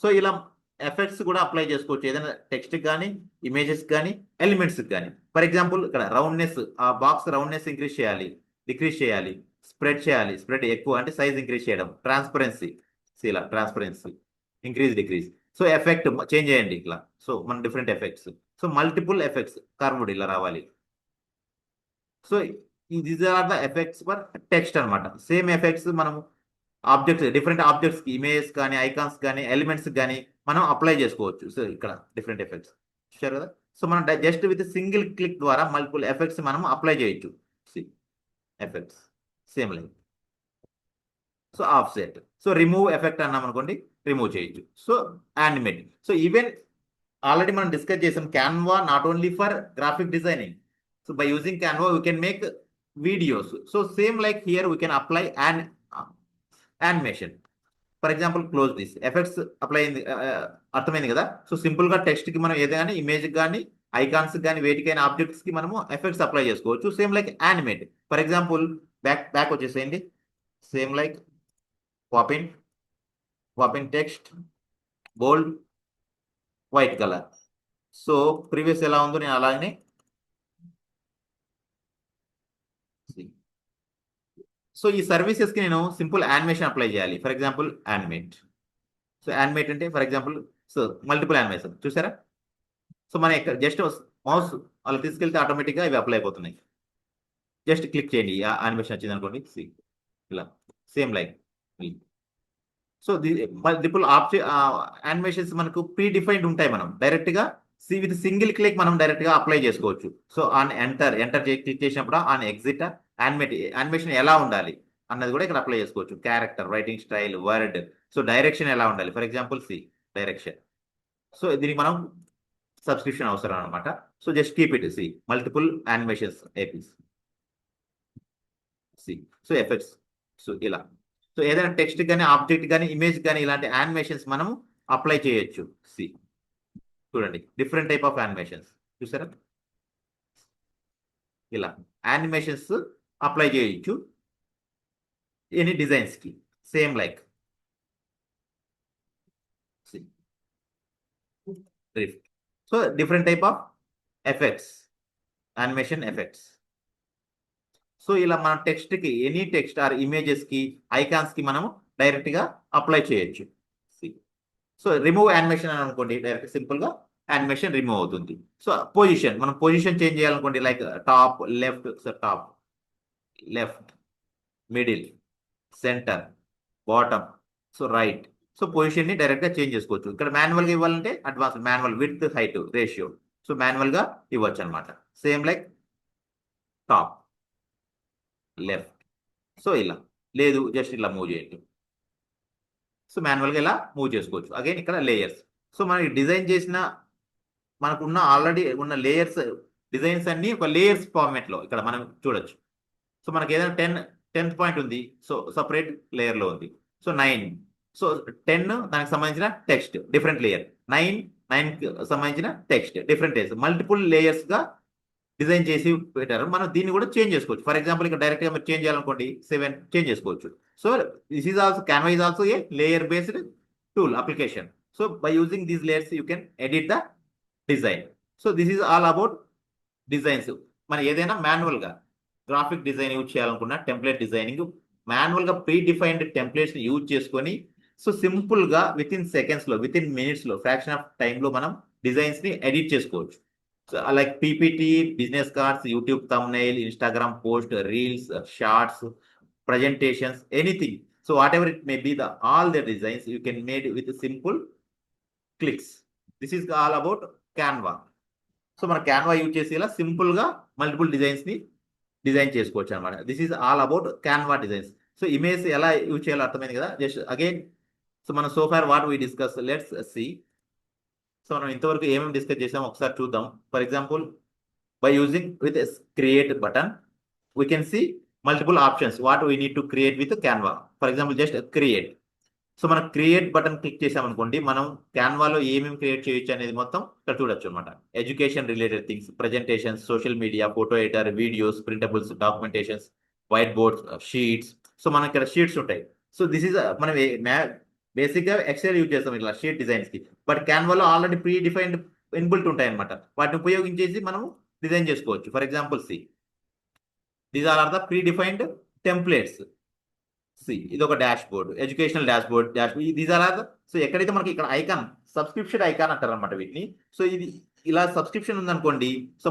సో ఇలా ఎఫెక్ట్స్ కూడా అప్లై చేసుకోవచ్చు, ఏదైనా టెక్స్ట్కి కానీ, ఇమేజెస్ కానీ, ఎలిమెంట్స్కి కానీ. ఫర్ ఎగ్జాంపుల్ ఇక్కడ రౌండ్నెస్, ఆ బాక్స్ రౌండ్నెస్ ఇంక్రీజ్ చేయాలి, డిక్రీజ్ చేయాలి, స్ప్రెడ్ చేయాలి, స్ప్రెడ్ ఎక్కువ అంటే సైజ్ ఇంక్రీజ్ చేయడం, ట్రాన్స్పరెన్సీ. సో ఇలా transparency increase, decrease. So effect change చేయండి ఇట్లా. సో మన different effects. So multiple effects, curved ఇలా రావాలి. So these are the effects for text అనమాట. సేమ్ ఎఫెక్ట్స్ మనం ఆబ్జెక్ట్స్, డిఫరెంట్ ఆబ్జెక్ట్స్ కి, ఇమేజెస్ కానీ, ఐకాన్స్ కానీ, ఎలిమెంట్స్ కానీ మనం అప్లై చేసుకోవచ్చు. సో ఇక్కడ డిఫరెంట్ ఎఫెక్ట్స్ చూసారు కదా. సో మనం జస్ట్ విత్ సింగిల్ క్లిక్ ద్వారా మల్టిపుల్ ఎఫెక్ట్స్ మనం అప్లై చేయొచ్చు. Effects same like. So offset, so remove effect అన్నాం అనుకోండి, రిమూవ్ చేయొచ్చు. So animate. So even already మనం డిస్కస్ చేసాం, Canva not only for graphic designing. So by using Canva we can make videos. So same like here we can apply animation. For example close this, effects apply అయింది, అర్థమైంది కదా. So సింపుల్గా టెక్స్ట్కి మనం ఏదైనా ఇమేజ్కి కానీ, icons కానీ, వేటికైనా ఆబ్జెక్ట్స్కి మనము ఎఫెక్ట్స్ అప్లై చేసుకోవచ్చు. Same like animate. For example back వచ్చేసేయండి. Same like Poppin text, bold, white colour. So previous ఎలా ఉందో నేను అలాగనే సో ఈ సర్వీసెస్కి నేను సింపుల్ యానిమేషన్ అప్లై చేయాలి. For example animate. So animate అంటే for example so multiple animation చూసారా. సో మన ఇక్కడ జస్ట్ మౌస్ అలా తీసుకెళ్తే ఆటోమేటిక్గా ఇవి అప్లై అయిపోతున్నాయి. జస్ట్ క్లిక్ చేయండి, యానిమేషన్ వచ్చింది అనుకోండి. ఇలా same like. So multiple animations మనకు ప్రీ డిఫైన్డ్ ఉంటాయి. మనం డైరెక్ట్గా విత్ సింగిల్ క్లిక్ మనం డైరెక్ట్గా అప్లై చేసుకోవచ్చు. సో ఆన్ ఎంటర్ క్లిక్ చేసినప్పుడు ఆన్ ఎగ్జిట్ యానిమేషన్ ఎలా ఉండాలి అన్నది కూడా ఇక్కడ అప్లై చేసుకోవచ్చు. Character, writing style, word. So direction ఎలా ఉండాలి, ఫర్ ఎగ్జాంపుల్ డైరెక్షన్. సో దీనికి మనం సబ్స్క్రిప్షన్ అవసరం అనమాట. So just keep it multiple animations APIs. So effects. So ఇలా సో ఏదైనా టెక్స్ట్ కానీ, ఆబ్జెక్ట్ కానీ, ఇమేజ్ కానీ ఇలాంటి యానిమేషన్స్ మనము అప్లై చేయొచ్చు. చూడండి డిఫరెంట్ టైప్ ఆఫ్ యానిమేషన్స్ చూసారా. ఇలా యానిమేషన్స్ అప్లై చేయొచ్చు ఎనీ డిజైన్స్కి. Same like drift. So different type of effects, animation effects. So ఇలా మన టెక్స్ట్కి ఎనీ టెక్స్ట్ ఆర్ ఇమేజెస్కి ఐకాన్స్కి మనం డైరెక్ట్గా అప్లై చేయొచ్చు. సో రిమూవ్ యానిమేషన్ అని అనుకోండి, డైరెక్ట్ సింపుల్గా యానిమేషన్ రిమూవ్ అవుతుంది. సో పొజిషన్, మనం పొజిషన్ చేంజ్ చేయాలనుకోండి, like top left, so top left, middle, centre, bottom, so right. So పొజిషన్ని డైరెక్ట్గా చేంజ్ చేసుకోవచ్చు. ఇక్కడ మాన్యువల్గా ఇవ్వాలంటే advance manual width height ratio, so మాన్యువల్గా ఇవ్వచ్చు అనమాట. Same like top left, so ఇలా, లేదు జస్ట్ ఇలా మూవ్ చేయండి. సో మాన్యువల్గా ఇలా మూవ్ చేసుకోవచ్చు. అగైన్ ఇక్కడ లేయర్స్, సో మనకి డిజైన్ చేసిన మనకున్న ఆల్రెడీ ఉన్న లేయర్స్ డిజైన్స్ అన్ని ఒక లేయర్స్ ఫార్మేట్లో ఇక్కడ మనం చూడొచ్చు. సో మనకి ఏదైనా 10th పాయింట్ ఉంది, సో సపరేట్ లేయర్లో ఉంది. సో 9, సో 10 దానికి సంబంధించిన టెక్స్ట్ డిఫరెంట్ లేయర్, 9కి సంబంధించిన టెక్స్ట్ డిఫరెంట్ లేయర్స్, మల్టిపుల్ లేయర్స్గా డిజైన్ చేసి పెట్టారు. మనం దీన్ని కూడా చేంజ్ చేసుకోవచ్చు. ఫర్ ఎగ్జాంపుల్ ఇక్కడ డైరెక్ట్గా మీరు చేంజ్ చేయాలనుకోండి 7 చేంజ్ చేసుకోవచ్చు. So this is also Canva is also a layer based tool application. So by using these layers you can edit the design. So this is all about designs. మనం ఏదైనా మాన్యువల్గా graphic design use చేయాలనుకున్న template designing మాన్యువల్గా pre defined templates use చేసుకొని, so సింపుల్గా with in సెకండ్స్లో, with in మినిట్స్లో, fraction of టైంలో మనం డిజైన్స్ని ఎడిట్ చేసుకోవచ్చు. Like PPT, business cards, YouTube thumbnail, Instagram post, reels, shorts, presentations, anything. So whatever it may be all the designs you can made with simple clicks. This is all about Canva. So మన Canva use చేసి ఇలా సింపుల్గా multiple డిజైన్స్ని design చేసుకోవచ్చు అనమాట. This is all about Canva designs. So image ఎలా use చేయాలో అర్థమైంది కదా. జస్ట్ అగైన్, సో మనం so far what we discuss, let's see. So మనం ఇంతవరకు ఏమేమి డిస్కస్ చేసామో ఒకసారి చూద్దాం. For example, by using with create button we can see multiple options what we need to create with Canva. For example just create. So మనం create button click చేసామనుకోండి, మనం క్యాన్వాలో ఏమేమి క్రియేట్ చేయొచ్చు అనేది మొత్తం ఇక్కడ చూడొచ్చు అనమాట. Education related things, presentations, social media, photo editor, videos, printables, documentations, white boards, sheets. So మనకి ఇక్కడ షీట్స్ ఉంటాయి. సో దిస్ ఈజ్ మనం బేసిక్గా ఎక్సెల్ యూజ్ చేస్తాం ఇట్లా షీట్ డిజైన్స్కి. బట్ క్యాన్వాలో ఆల్రెడీ ప్రీ డిఫైన్డ్ ఇన్బుల్ట్ ఉంటాయి అనమాట. వాటిని ఉపయోగించేసి మనం డిజైన్ చేసుకోవచ్చు. For example see, these are the predefined templates. See ఇది ఒక dashboard, educational dashboard, these are the. So ఎక్కడైతే మనకి ఇక్కడ ఐకాన్, సబ్స్క్రిప్షన్ ఐకాన్ అంటారు అనమాట వీటిని. సో ఇది ఇలా సబ్స్క్రిప్షన్ ఉందనుకోండి, సో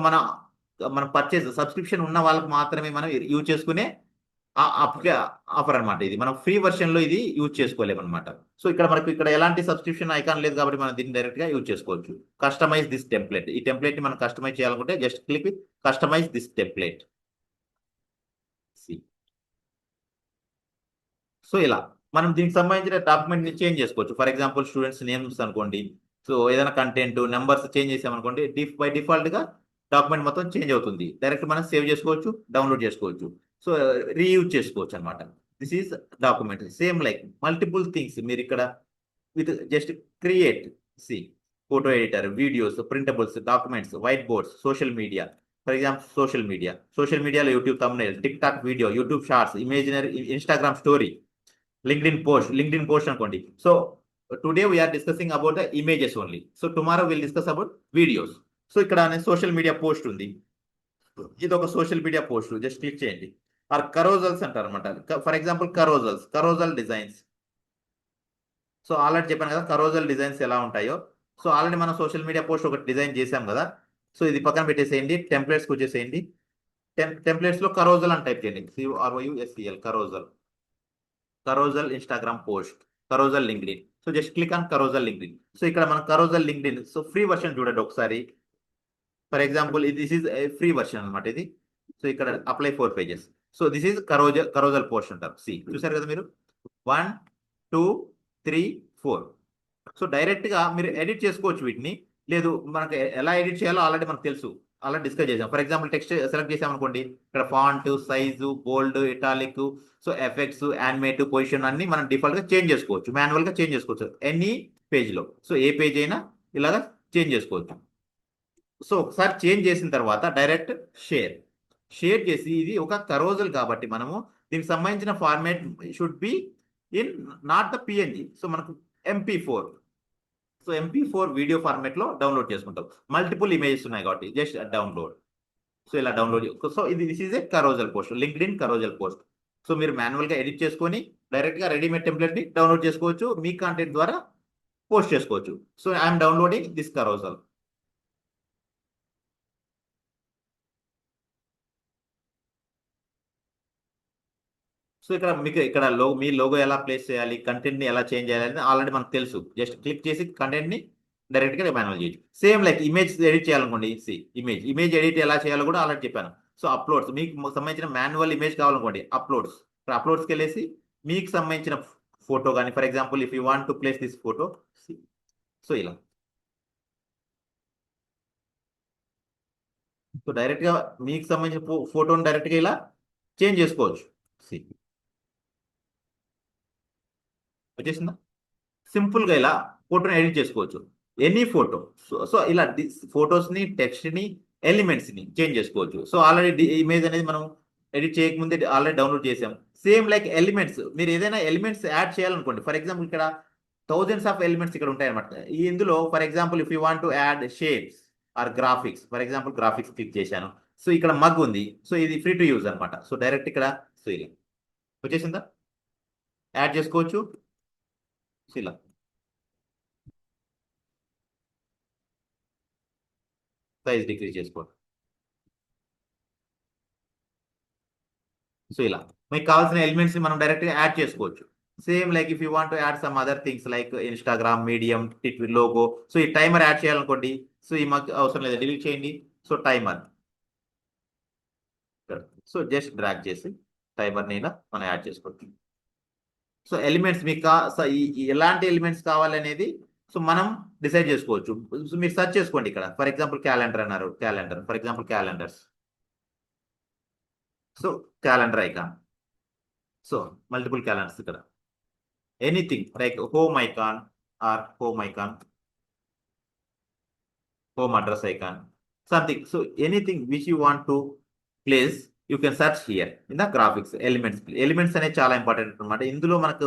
మన పర్చేస్ సబ్స్క్రిప్షన్ ఉన్న వాళ్ళకి మాత్రమే మనం యూజ్ చేసుకునే ఆఫర్ అనమాట. ఇది మనం ఫ్రీ వర్షన్ లో ఇది యూజ్ చేసుకోలేము అనమాట. సో ఇక్కడ మనకి ఇక్కడ ఎలాంటి సబ్స్క్రిప్షన్ ఐకాన్ లేదు కాబట్టి మనం దీన్ని డైరెక్ట్ గా యూజ్ చేసుకోవచ్చు. కస్టమైజ్ దిస్ టెంప్లెట్, ఈ టెంప్లెట్ ని మనం కస్టమైజ్ చేయాలనుకుంటే just click with customise this template. So ఇలా మనం దీనికి సంబంధించిన డాక్యుమెంట్ ని చేంజ్ చేసుకోవచ్చు. ఫర్ ఎగ్జాంపుల్ స్టూడెంట్స్ నేమ్స్ అనుకోండి, సో ఏదైనా కంటెంట్ నెంబర్స్ చేంజ్ చేసామనుకోండి, బై డిఫాల్ట్ గా డాక్యుమెంట్ మొత్తం చేంజ్ అవుతుంది. డైరెక్ట్ మనం సేవ్ చేసుకోవచ్చు, డౌన్లోడ్ చేసుకోవచ్చు, సో రీయూజ్ చేసుకోవచ్చు అనమాట. This is document. Same like multiple things మీరు ఇక్కడ with just create, see photo editor, videos, printables, documents, white boards, social media. For example social మీడియాలో YouTube thumbnail, TikTok video, YouTube shorts, imaginary, Instagram story, LinkedIn post అనుకోండి. So today we're discussing about the images only. So tomorrow will discuss about videos. So ఇక్కడ social media post ఉంది, ఇది ఒక social media post. Just click చేయండి. Or carousels అంటారు అనమాట. For example carousel designs. So already చెప్పాను కదా carousel designs ఎలా ఉంటాయో. సో ఆల్రెడీ మనం సోషల్ మీడియా పోస్ట్ ఒకటి డిజైన్ చేసాం కదా. సో ఇది పక్కన పెట్టేసేయండి, టెంప్లెట్స్కి వచ్చేసేయండి. టెంప్లెట్స్లో కరోజల్ అని టైప్ చేయండి, CROUSEL, కరోజల్ Instagram post, కరోజల్ LinkedIn. So just click on కరోజల్ LinkedIn. So ఇక్కడ మన కరోజల్ లింక్డ్ఇన్, సో ఫ్రీ వర్షన్ చూడండి ఒకసారి. For example this is free version అనమాట ఇది. సో ఇక్కడ apply 4 pages. So this is కరోజల్ post అంటారు. సి చూసారు కదా మీరు, 1 2 3 4. సో డైరెక్ట్ గా మీరు ఎడిట్ చేసుకోవచ్చు వీటిని. లేదు మనకి ఎలా ఎడిట్ చేయాలో ఆల్రెడీ మనకు తెలుసు, అలా డిస్కస్ చేసాం. ఫర్ ఎగ్జాంపుల్ టెక్స్ట్ సెలెక్ట్ చేసామనుకోండి, ఇక్కడ font, size, bold, italic, so effects, animate, position అన్ని మనం డిఫాల్ట్ గా చేంజ్ చేసుకోవచ్చు, మాన్యువల్ గా చేంజ్ చేసుకోవచ్చు ఎనీ పేజ్ లో. సో ఏ పేజ్ అయినా ఇలాగా చేంజ్ చేసుకోవచ్చు. సో ఒకసారి చేంజ్ చేసిన తర్వాత డైరెక్ట్ షేర్ చేసి, ఇది ఒక కరోజల్ కాబట్టి మనము దీనికి సంబంధించిన format should be in not the PNG. So మనకు MP4, so MP4 video format లో డౌన్లోడ్ చేసుకుంటాం. మల్టిపుల్ ఇమేజెస్ ఉన్నాయి కాబట్టి జస్ట్ డౌన్లోడ్. సో ఇలా download. So this is a కరోజల్ post, linked in కరోజల్ post. So మీరు మాన్యువల్గా ఎడిట్ చేసుకొని డైరెక్ట్గా రెడీమేడ్ టెంప్లెట్ని డౌన్లోడ్ చేసుకోవచ్చు, మీ కంటెంట్ ద్వారా పోస్ట్ చేసుకోవచ్చు. So I'm downloading this కరోజల్. So ఇక్కడ మీకు ఇక్కడ మీ లోగో ఎలా ప్లేస్ చేయాలి, కంటెంట్ని ఎలా చేంజ్ చేయాలి అని ఆల్రెడీ మనకు తెలుసు. జస్ట్ క్లిక్ చేసి కంటెంట్ని డైరెక్ట్గా మాన్యువల్ చేయొచ్చు. సేమ్ లైక్ ఇమేజ్ ఎడిట్ చేయాలనుకోండి, ఇమేజ్ ఎడిట్ ఎలా చేయాలో కూడా ఆల్రెడీ చెప్పాను. సో అప్లోడ్స్, మీకు సంబంధించిన మాన్యువల్ ఇమేజ్ కావాలనుకోండి, అప్లోడ్స్కి వెళ్ళేసి మీకు సంబంధించిన ఫోటో కానీ, for example if you want to place this photo, so ఇలా. సో డైరెక్ట్గా మీకు సంబంధించిన ఫోటోని డైరెక్ట్గా ఇలా చేంజ్ చేసుకోవచ్చు. వచ్చేసిందా? సింపుల్గా ఇలా ఫోటోని ఎడిట్ చేసుకోవచ్చు, ఎనీ ఫోటో. సో ఇలా ఫొటోస్ని, టెక్స్ట్ని, ఎలిమెంట్స్ని చేంజ్ చేసుకోవచ్చు. సో ఆల్రెడీ ఇమేజ్ అనేది మనం ఎడిట్ చేయకముందే ఆల్రెడీ డౌన్లోడ్ చేసాం. సేమ్ లైక్ ఎలిమెంట్స్, మీరు ఏదైనా ఎలిమెంట్స్ యాడ్ చేయాలనుకోండి, ఫర్ ఎగ్జాంపుల్ ఇక్కడ థౌజండ్స్ ఆఫ్ ఎలిమెంట్స్ ఇక్కడ ఉంటాయి అనమాట. ఇందులో for example if you want to add shapes or graphics, for example graphics click చేశాను. సో ఇక్కడ మగ్ ఉంది, సో ఇది ఫ్రీ టు యూజ్ అనమాట. సో డైరెక్ట్ ఇక్కడ సో ఇలా వచ్చేసిందా, యాడ్ చేసుకోవచ్చు. సో ఇలా సైజ్ డిక్రీజ్ చేసుకోండి. సో ఇలా మీకు కావాల్సిన ఎలిమెంట్స్ మనం డైరెక్ట్గా యాడ్ చేసుకోవచ్చు. Same like if you want add some other things like Instagram, medium, Twitter logo. So ఈ టైమర్ యాడ్ చేయాలనుకోండి, సో ఈ మాకు అవసరం లేదు, డిలీట్ చేయండి. So timer, so just drag చేసి టైమర్ని ఇలా మనం యాడ్ చేసుకోవచ్చు. సో ఎలిమెంట్స్ మీకు ఎలాంటి ఎలిమెంట్స్ కావాలనేది సో మనం డిసైడ్ చేసుకోవచ్చు. సో మీరు సెర్చ్ చేసుకోండి ఇక్కడ, ఫర్ ఎగ్జాంపుల్ క్యాలెండర్ అన్నారు, calendar, for example calendars. So calendar icon, so multiple calendars ఇక్కడ, anything like home icon or home icon, home address icon, something. So anything which you want to place, you can search here in the graphics. Elements అనేది చాలా important అనమాట. ఇందులో మనకు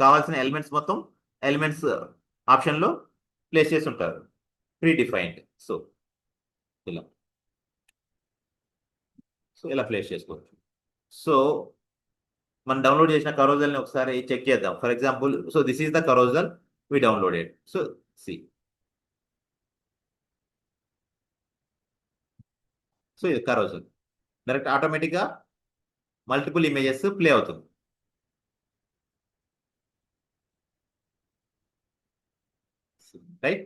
కావాల్సిన elements మొత్తం elements ఆప్షన్లో place చేసి ఉంటారు, ప్రీ డిఫైన్డ్. సో ఇలా ప్లేస్ చేసుకోవచ్చు. సో మనం డౌన్లోడ్ చేసిన కరోజల్ని ఒకసారి చెక్ చేద్దాం. For example, so this is the carousel we downloaded. So see, so ఇది కరోజల్ డైరెక్ట్ ఆటోమేటిక్గా మల్టిపుల్ ఇమేజెస్ ప్లే అవుతుంది. Right.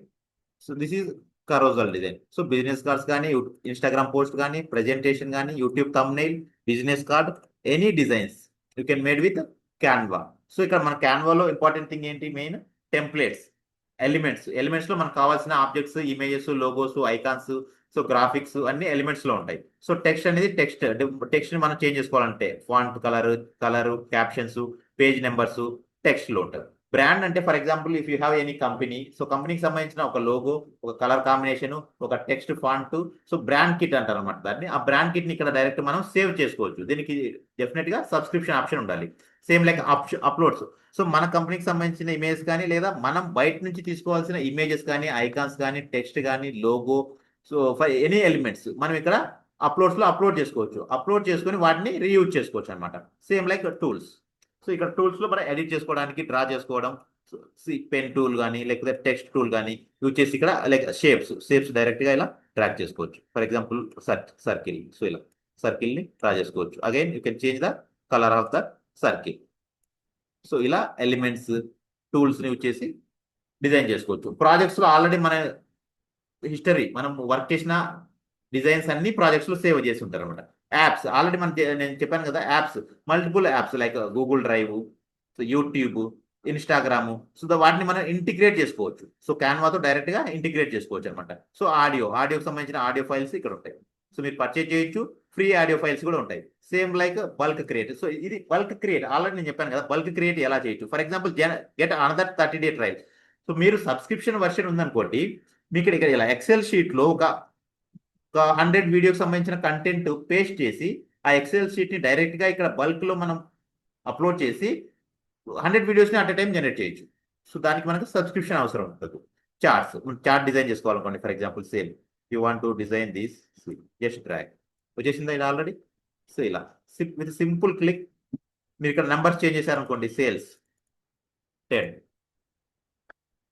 So this is carousel design. So business cards కానీ, ఇన్స్టాగ్రామ్ పోస్ట్ కానీ, ప్రెజెంటేషన్ కానీ, YouTube thumbnail, business card, any designs you can made with Canva. So ఇక్కడ మన క్యాన్వాలో important thing ఏంటి, main templates, ఎలిమెంట్స్లో మనకు కావాల్సిన objects, images, logos, icons, so graphics అన్ని ఎలిమెంట్స్లో ఉంటాయి. సో టెక్స్ట్ అనేది టెక్స్ట్ని మనం చేంజ్ చేసుకోవాలంటే font colour, captions, page numbers టెక్స్ట్లో ఉంటాయి. బ్రాండ్ అంటే for example if you have any company, so కంపెనీకి సంబంధించిన ఒక లోగో, ఒక కలర్ కాంబినేషన్, ఒక text font, so brand kit అంటారు అనమాట దాన్ని. ఆ బ్రాండ్ కిట్ని ఇక్కడ డైరెక్ట్ మనం సేవ్ చేసుకోవచ్చు. దీనికి డెఫినెట్గా సబ్స్క్రిప్షన్ ఆప్షన్ ఉండాలి. సేమ్ లైక్ అప్లోడ్స్, సో మన కంపెనీకి సంబంధించిన ఇమేజ్ కానీ, లేదా మనం బయట నుంచి తీసుకోవాల్సిన ఇమేజెస్ కానీ, ఐకాన్స్ కానీ, టెక్స్ట్ కానీ, logo, so for any elements మనం ఇక్కడ అప్లోడ్స్లో అప్లోడ్ చేసుకోవచ్చు. అప్లోడ్ చేసుకొని వాటిని రీయూజ్ చేసుకోవచ్చు అనమాట. సేమ్ లైక్ టూల్స్, సో ఇక్కడ టూల్స్లో మనం ఎడిట్ చేసుకోవడానికి, డ్రా చేసుకోవడం, పెన్ టూల్ కానీ, లేకపోతే టెక్స్ట్ టూల్ కానీ యూజ్ చేసి ఇక్కడ లైక్ షేప్స్ డైరెక్ట్గా ఇలా డ్రాగ్ చేసుకోవచ్చు. ఫర్ ఎగ్జాంపుల్ సర్కిల్, సో ఇలా సర్కిల్ని డ్రా చేసుకోవచ్చు. Again you can change the colour of the circle. So ఇలా ఎలిమెంట్స్, టూల్స్ని యూజ్ చేసి డిజైన్ చేసుకోవచ్చు. ప్రాజెక్ట్స్లో ఆల్రెడీ మన హిస్టరీ, మనం వర్క్ చేసిన డిజైన్స్ అన్ని ప్రాజెక్ట్స్లో సేవ్ చేసి ఉంటారు అనమాట. యాప్స్ ఆల్రెడీ నేను చెప్పాను కదా, multiple apps like Google drive, so YouTube, Instagram, so వాటిని మనం ఇంటిగ్రేట్ చేసుకోవచ్చు. సో క్యాన్వాతో డైరెక్ట్గా ఇంటిగ్రేట్ చేసుకోవచ్చు అనమాట. సో ఆడియోకి సంబంధించిన ఆడియో ఫైల్స్ ఇక్కడ ఉంటాయి. సో మీరు పర్చేజ్ చేయొచ్చు, ఫ్రీ ఆడియో ఫైల్స్ కూడా ఉంటాయి. Same like bulk create, so ఇది బల్క్ క్రియేట్ ఆల్రెడీ నేను చెప్పాను కదా, బల్క్ క్రియేట్ ఎలా చేయొచ్చు. For example get another 30-day trial. So మీరు సబ్స్క్రిప్షన్ వర్షన్ ఉందనుకోండి, మీకు ఇక్కడ ఇలా ఎక్సెల్ షీట్లో ఒక 100 వీడియోకి సంబంధించిన కంటెంట్ పేస్ట్ చేసి ఆ ఎక్సెల్ షీట్ని డైరెక్ట్గా ఇక్కడ బల్క్లో మనం అప్లోడ్ చేసి 100 వీడియోస్ని అట్ ఎ టైం జనరేట్ చేయొచ్చు. సో దానికి మనకు సబ్స్క్రిప్షన్ అవసరం ఉంటుంది. చార్ట్ డిజైన్ చేసుకోవాలనుకోండి, for example same you want to design this, just drag, వచ్చేసిందా ఇలా ఆల్రెడీ? సో ఇలా విత్ సింపుల్ క్లిక్ మీరు ఇక్కడ నెంబర్ చేంజ్ చేశారనుకోండి, సేల్స్ 10,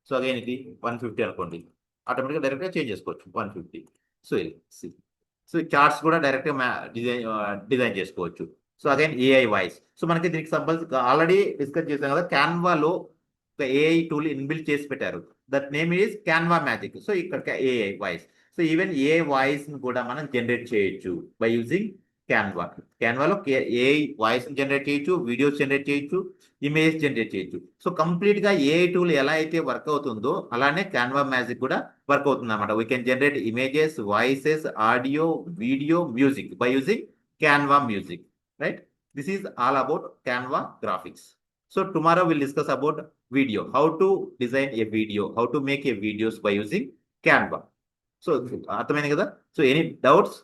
సో అగైన్ ఇది 150 అనుకోండి, ఆటోమేటిక్గా డైరెక్ట్గా చేంజ్ చేసుకోవచ్చు 150. సో ఇలా సో చార్ట్స్ కూడా డైరెక్ట్గా డిజైన్ చేసుకోవచ్చు. So again AI voice. So మనకి దీనికి సంబంధించి ఆల్రెడీ డిస్కస్ చేసాం కదా, క్యాన్వాలో ఒక ఏఐ టూల్ ఇన్బిల్డ్ చేసి పెట్టారు. That name is Canva magic. So ఇక్కడ AI voice. So even AI voice కూడా మనం జనరేట్ చేయొచ్చు బై యూజింగ్ క్యాన్వా. క్యాన్వాలో ఏఐ వాయిస్ జనరేట్ చేయొచ్చు, వీడియోస్ జనరేట్ చేయొచ్చు, ఇమేజ్ జనరేట్ చేయొచ్చు. సో కంప్లీట్ గా ఏఐ టూల్ ఎలా అయితే వర్క్ అవుతుందో అలానే క్యాన్వా మ్యాజిక్ కూడా వర్క్ అవుతుంది అనమాట. We can generate images, voices, audio, video, music by using Canva music, right? This is all about Canva graphics. So tomorrow we'll discuss about video, how to design a video, how to make a videos by using Canva. So అర్థమైంది కదా? So any doubts?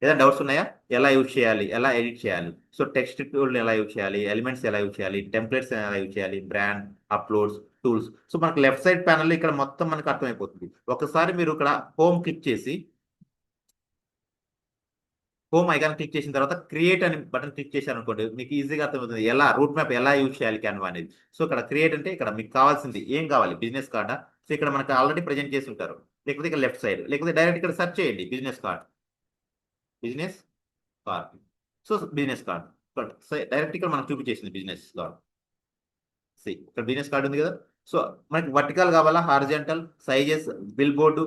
ఏదైనా doubts ఉన్నాయా? ఎలా use చేయాలి, ఎలా edit చేయాలి, so text tool ఎలా use చేయాలి, ఎలిమెంట్స్ ఎలా యూజ్ చేయాలి, టెంప్లెట్స్ ఎలా యూజ్ చేయాలి, బ్రాండ్, అప్లోడ్స్, టూల్స్. సో మనకు లెఫ్ట్ సైడ్ ప్యానల్ ఇక్కడ మొత్తం మనకు అర్థమైపోతుంది. ఒకసారి మీరు ఇక్కడ హోమ్ క్లిక్ చేసి, హోమ్ ఐకాన్ క్లిక్ చేసిన తర్వాత క్రియేట్ అని బటన్ క్లిక్ చేశారు అనుకోండి, మీకు ఈజీగా అర్థమవుతుంది ఎలా రూట్ మ్యాప్ ఎలా యూజ్ చేయాలి క్యాన్వా అనేది. సో ఇక్కడ క్రియేట్ అంటే ఇక్కడ మీకు కావాల్సింది ఏం కావాలి, బిజినెస్ కార్డా. సో ఇక్కడ మనకు ఆల్రెడీ ప్రజెంట్ చేసి ఉంటారు, లేకపోతే ఇక్కడ లెఫ్ట్ సైడ్, లేకపోతే డైరెక్ట్ ఇక్కడ సెర్చ్ చేయండి business card, business card. So business card direct ఇక్కడ మనకు చూపించేసింది బిజినెస్ కార్డ్. ఇక్కడ బిజినెస్ కార్డ్ ఉంది కదా. సో మనకి వర్టికల్ కావాలా, హారిజాంటల్, సైజెస్, బిల్ బోర్డు,